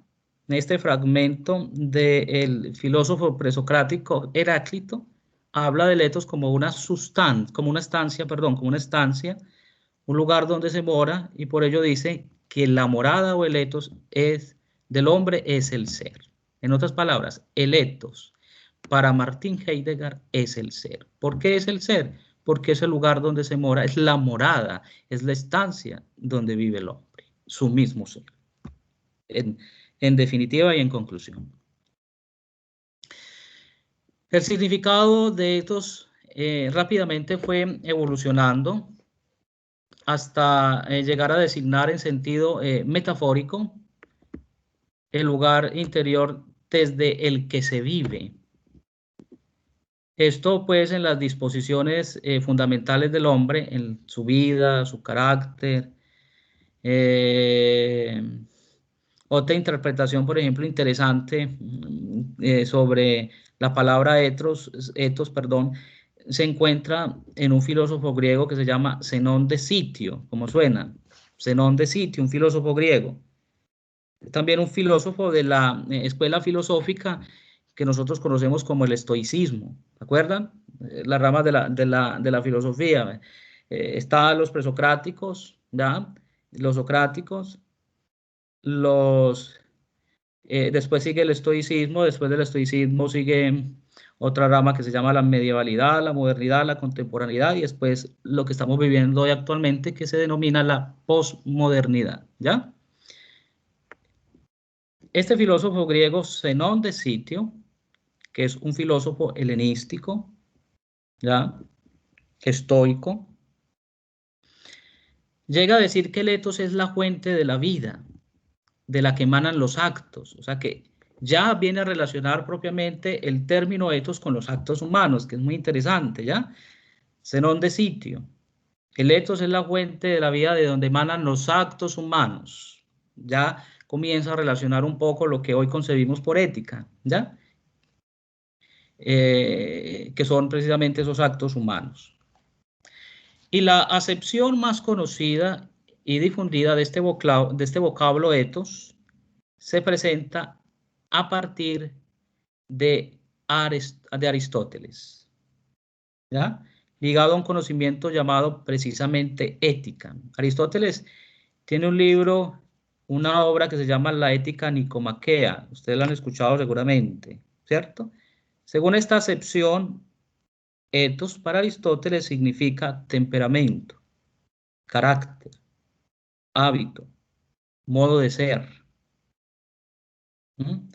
este fragmento del filósofo presocrático Heráclito, habla del ethos como una estancia, un lugar donde se mora, y por ello dice que la morada o el ethos del hombre es el ser. En otras palabras, el ethos para Martin Heidegger es el ser. ¿Por qué es el ser? Porque es el lugar donde se mora, es la morada, es la estancia donde vive el hombre, su mismo ser. En definitiva y en conclusión. El significado de estos rápidamente fue evolucionando hasta llegar a designar en sentido metafórico el lugar interior desde el que se vive. Esto pues en las disposiciones fundamentales del hombre, en su vida, su carácter. Otra interpretación, por ejemplo, interesante sobre la palabra ethos, se encuentra en un filósofo griego que se llama Zenón de Sitio, como suena, Zenón de Sitio, un filósofo griego. También un filósofo de la escuela filosófica que nosotros conocemos como el estoicismo, ¿se acuerdan? Las ramas de la filosofía. Están los presocráticos, ¿ya? Los socráticos, después sigue el estoicismo, después del estoicismo sigue otra rama que se llama la medievalidad, la modernidad, la contemporaneidad, y después lo que estamos viviendo hoy actualmente que se denomina la posmodernidad, ¿ya? Este filósofo griego Zenón de Sitio, que es un filósofo helenístico, ¿ya? Estoico, llega a decir que el ethos es la fuente de la vida, de la que emanan los actos, o sea que ya viene a relacionar propiamente el término ethos con los actos humanos, que es muy interesante, ¿ya? Zenón de Sitio. El ethos es la fuente de la vida de donde emanan los actos humanos, ya comienza a relacionar un poco lo que hoy concebimos por ética, ¿ya? Que son precisamente esos actos humanos. Y la acepción más conocida y difundida de este vocablo ethos se presenta a partir de Aristóteles, ¿ya? Ligado a un conocimiento llamado precisamente ética. Aristóteles tiene un libro, una obra que se llama La Ética Nicomaquea. Ustedes la han escuchado seguramente, ¿cierto? Según esta acepción, ethos para Aristóteles significa temperamento, carácter, hábito, modo de ser. ¿Mm?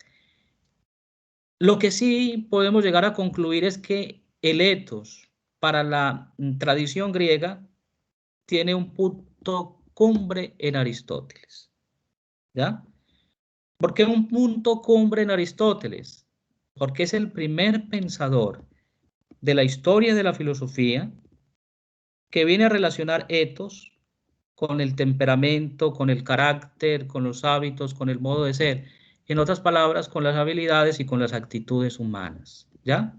Lo que sí podemos llegar a concluir es que el ethos para la tradición griega tiene un punto cumbre en Aristóteles, ¿ya? ¿Por qué un punto cumbre en Aristóteles? Porque es el primer pensador de la historia de la filosofía que viene a relacionar ethos con el temperamento, con el carácter, con los hábitos, con el modo de ser. En otras palabras, con las habilidades y con las actitudes humanas, ¿ya?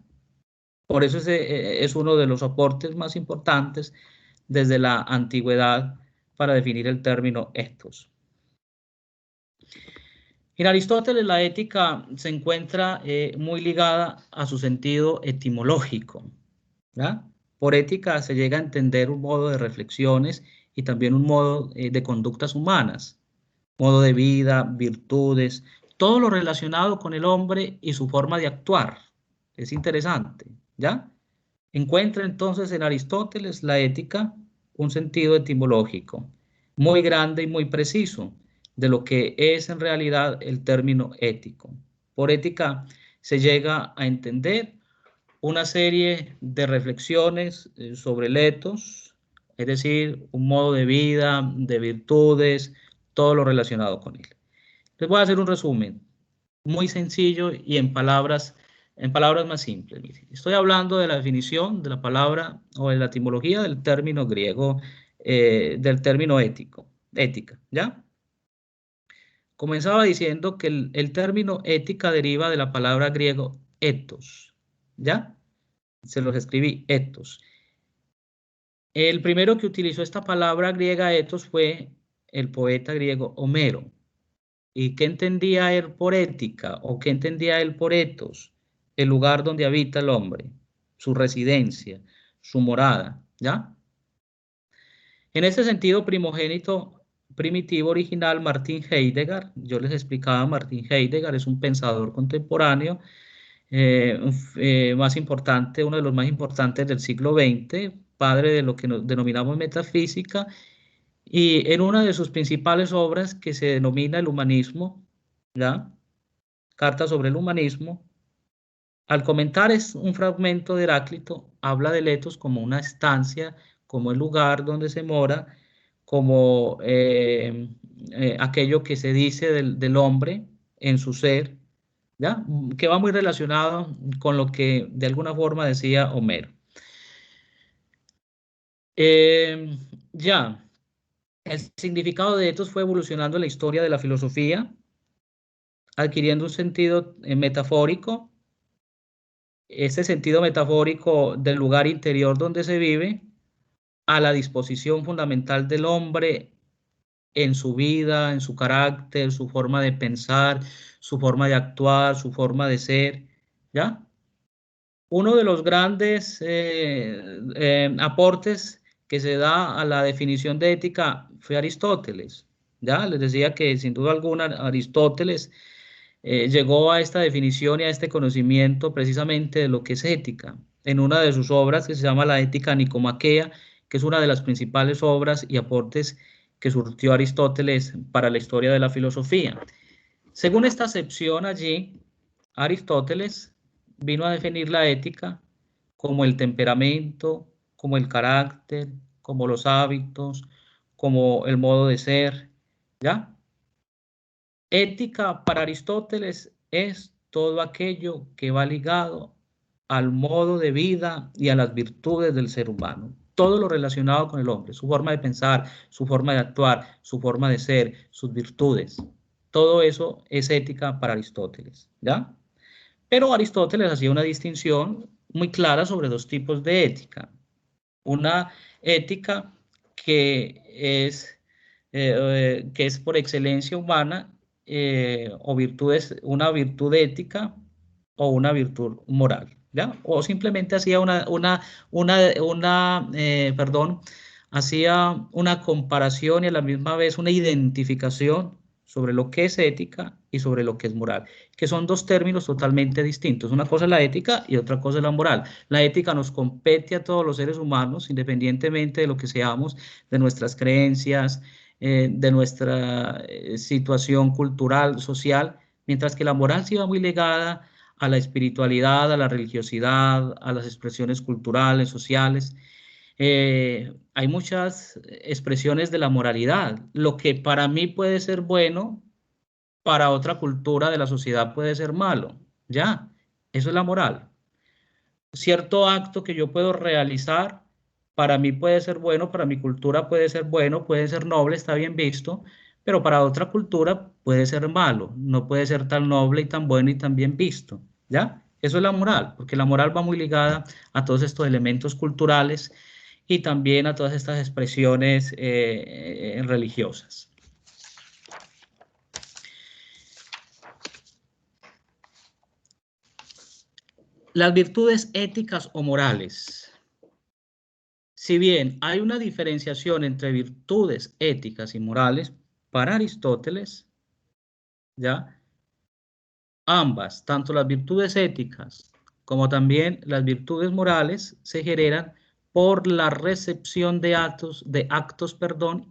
Por eso es uno de los aportes más importantes desde la antigüedad para definir el término ethos. En Aristóteles la ética se encuentra muy ligada a su sentido etimológico, ¿ya? Por ética se llega a entender un modo de reflexiones y también un modo de conductas humanas, modo de vida, virtudes, todo lo relacionado con el hombre y su forma de actuar. Es interesante, ¿ya? Encuentra entonces en Aristóteles la ética un sentido etimológico muy grande y muy preciso de lo que es en realidad el término ético. Por ética se llega a entender una serie de reflexiones sobre el ethos, es decir, un modo de vida, de virtudes, todo lo relacionado con él. Les voy a hacer un resumen muy sencillo y en palabras más simples. Estoy hablando de la definición de la palabra o de la etimología del término griego, del término ética, ¿ya? Comenzaba diciendo que el término ética deriva de la palabra griego ethos, ¿ya? Se los escribí, ethos. El primero que utilizó esta palabra griega ethos fue el poeta griego Homero. ¿Y qué entendía él por ética o qué entendía él por ethos? El lugar donde habita el hombre, su residencia, su morada, ¿ya? En este sentido primitivo original, Martin Heidegger, yo les explicaba, Martin Heidegger es un pensador contemporáneo más importante, uno de los más importantes del siglo XX, padre de lo que nos denominamos metafísica, y en una de sus principales obras que se denomina El humanismo, ¿ya? Carta sobre el humanismo, al comentar un fragmento de Heráclito, habla del ethos como una estancia, como el lugar donde se mora, como aquello que se dice del hombre en su ser, ¿ya? Que va muy relacionado con lo que de alguna forma decía Homero. Ya, el significado de ethos fue evolucionando en la historia de la filosofía, adquiriendo un sentido metafórico. Este sentido metafórico del lugar interior donde se vive, a la disposición fundamental del hombre en su vida, en su carácter, su forma de pensar, su forma de actuar, su forma de ser, ¿ya? Uno de los grandes aportes que se da a la definición de ética fue Aristóteles, ¿ya? Les decía que sin duda alguna Aristóteles llegó a esta definición y a este conocimiento precisamente de lo que es ética, en una de sus obras que se llama La Ética Nicomaquea, que es una de las principales obras y aportes que surtió Aristóteles para la historia de la filosofía. Según esta acepción allí, Aristóteles vino a definir la ética como el temperamento, como el carácter, como los hábitos, como el modo de ser, ¿ya? Ética para Aristóteles es todo aquello que va ligado al modo de vida y a las virtudes del ser humano. Todo lo relacionado con el hombre, su forma de pensar, su forma de actuar, su forma de ser, sus virtudes, Todo eso es ética para Aristóteles, ¿ya? Pero Aristóteles hacía una distinción muy clara sobre dos tipos de ética. Una ética que es por excelencia humana o virtudes, una virtud ética o una virtud moral, ¿ya? O simplemente hacía hacía una comparación y a la misma vez una identificación sobre lo que es ética y sobre lo que es moral, que son dos términos totalmente distintos. Una cosa es la ética y otra cosa es la moral. La ética nos compete a todos los seres humanos, independientemente de lo que seamos, de nuestras creencias, de nuestra situación cultural, social, mientras que la moral sí va muy ligada a la espiritualidad, a la religiosidad, a las expresiones culturales, sociales. Hay muchas expresiones de la moralidad. Lo que para mí puede ser bueno, para otra cultura de la sociedad puede ser malo. Ya, eso es la moral. Cierto acto que yo puedo realizar, para mí puede ser bueno, para mi cultura puede ser bueno, puede ser noble, está bien visto, pero para otra cultura puede ser malo, no puede ser tan noble y tan bueno y tan bien visto. ¿Ya? Eso es la moral, porque la moral va muy ligada a todos estos elementos culturales y también a todas estas expresiones religiosas. Las virtudes éticas o morales. Si bien hay una diferenciación entre virtudes éticas y morales, para Aristóteles, ¿ya? Ambas, tanto las virtudes éticas como también las virtudes morales, se generan por la recepción de actos,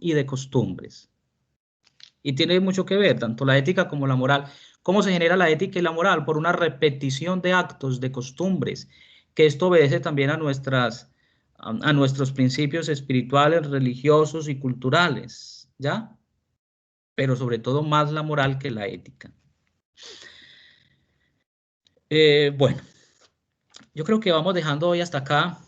y de costumbres. Y tiene mucho que ver, tanto la ética como la moral. ¿Cómo se genera la ética y la moral? Por una repetición de actos, de costumbres, que esto obedece también a nuestros principios espirituales, religiosos y culturales, ¿ya? Pero sobre todo más la moral que la ética. Bueno, yo creo que vamos dejando hoy hasta acá.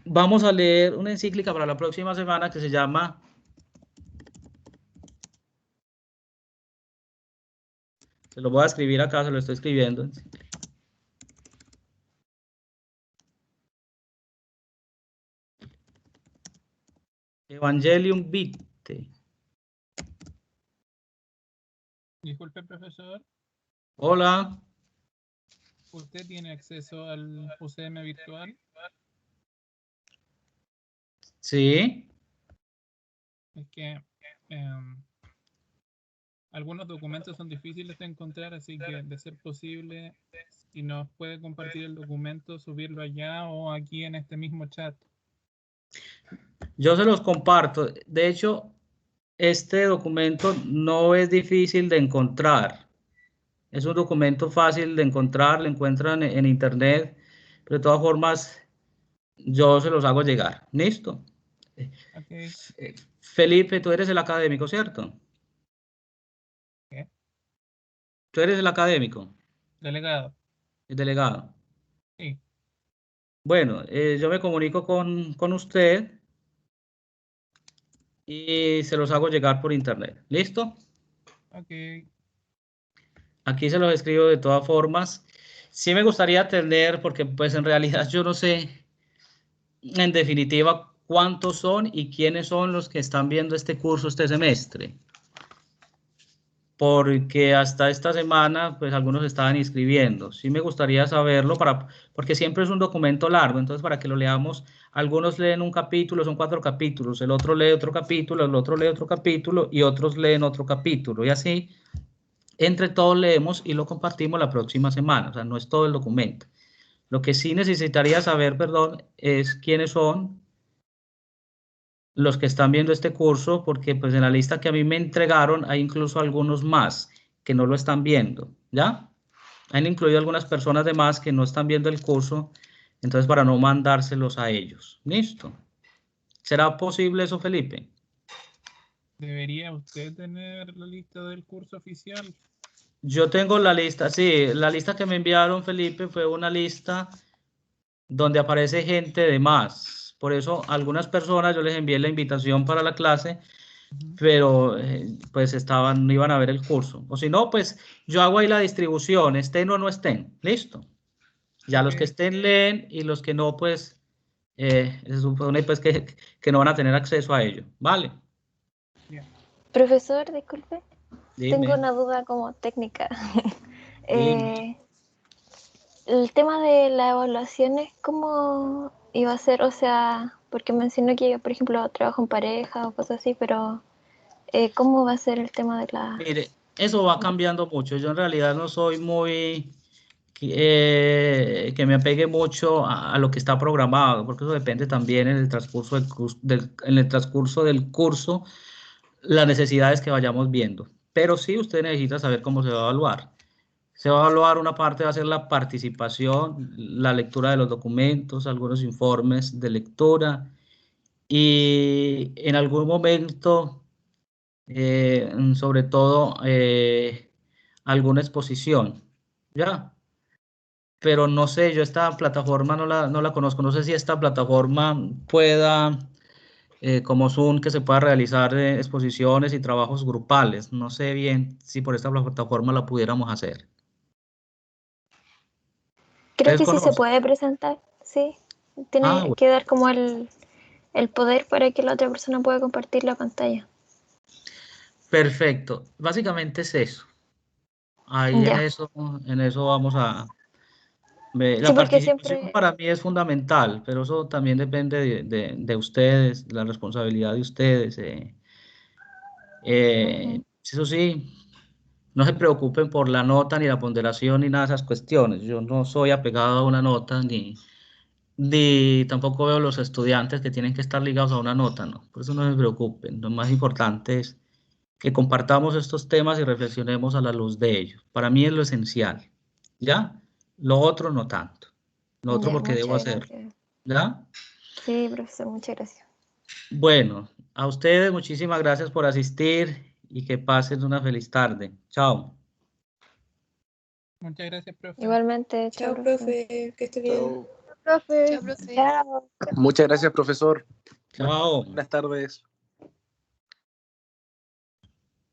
Vamos a leer una encíclica para la próxima semana que se llama Se lo voy a escribir acá, se lo estoy escribiendo. Evangelium Vitae. Disculpe, profesor. Hola. ¿Usted tiene acceso al UCM virtual? Sí. Es que algunos documentos son difíciles de encontrar, así que de ser posible, si nos puede compartir el documento, subirlo allá o aquí en este mismo chat. Yo se los comparto. De hecho, este documento no es difícil de encontrar. Es un documento fácil de encontrar, lo encuentran en internet, pero de todas formas yo se los hago llegar. ¿Listo? Okay. Felipe, tú eres el académico, ¿cierto? ¿Qué? Tú eres el académico. Delegado. El delegado. Sí. Bueno, yo me comunico con usted y se los hago llegar por internet. ¿Listo? Ok. Aquí se los escribo de todas formas. Sí me gustaría tener, porque pues en realidad yo no sé en definitiva cuántos son y quiénes son los que están viendo este curso este semestre. Porque hasta esta semana pues algunos estaban inscribiendo. Sí me gustaría saberlo porque siempre es un documento largo, entonces para que lo leamos, algunos leen un capítulo, son 4 capítulos, el otro lee otro capítulo, el otro lee otro capítulo y otros leen otro capítulo y así. Entre todos leemos y lo compartimos la próxima semana, o sea, no es todo el documento. Lo que sí necesitaría saber, perdón, es quiénes son los que están viendo este curso, porque pues en la lista que a mí me entregaron hay incluso algunos más que no lo están viendo, ¿ya? Han incluido algunas personas de más que no están viendo el curso, entonces para no mandárselos a ellos. ¿Listo? ¿Será posible eso, Felipe? ¿Debería usted tener la lista del curso oficial? Yo tengo la lista, sí, la lista que me enviaron, Felipe, fue una lista donde aparece gente de más, Por eso algunas personas yo les envié la invitación para la clase, pero pues no iban a ver el curso. O si no, pues yo hago ahí la distribución, estén o no estén. Listo. Ya los que estén leen y los que no, pues se supone pues que no van a tener acceso a ello. ¿Vale? Profesor, disculpe, Dime. tengo una duda como técnica. Dime. El tema de las evaluaciones, ¿cómo iba a ser? O sea, porque mencionó que, por ejemplo, trabajo en pareja o cosas así, pero ¿cómo va a ser el tema de la...? Mire, eso va cambiando mucho. Yo en realidad no soy muy... que me apegue mucho a lo que está programado, porque eso depende también en el transcurso en el transcurso del curso, las necesidades que vayamos viendo. Pero sí, usted necesita saber cómo se va a evaluar. Se va a evaluar una parte, va a ser la participación, la lectura de los documentos, algunos informes de lectura y en algún momento, sobre todo, alguna exposición. ¿Ya? Pero no sé, yo esta plataforma no la conozco, no sé si esta plataforma pueda, como Zoom, que se pueda realizar exposiciones y trabajos grupales, no sé bien si por esta plataforma la pudiéramos hacer. Creo ¿Ustedes que sí se conocen? puede presentar, sí. Tiene Bueno, que dar como el poder para que la otra persona pueda compartir la pantalla. perfecto. Básicamente es eso. Ahí Ya. en eso vamos a... Sí, La porque participación siempre... para mí es fundamental, pero eso también depende de ustedes, de la responsabilidad de ustedes. Eso sí, no se preocupen por la nota, ni la ponderación, ni nada de esas cuestiones. Yo no soy apegado a una nota, ni tampoco veo los estudiantes que tienen que estar ligados a una nota, ¿no? Por eso no se preocupen. Lo más importante es que compartamos estos temas y reflexionemos a la luz de ellos. Para mí es lo esencial, ¿ya? Lo otro no tanto. Lo otro Ya, porque debo muchas hacerlo, gracias. ¿ya? Sí, profesor, muchas gracias. Bueno, a ustedes muchísimas gracias por asistir y que pasen una feliz tarde. Chao. Muchas gracias, profe. Igualmente, chao, Chao, profe, que esté bien. Profe. Chao, profe. Chao. Muchas gracias, profesor. Chao. Buenas tardes.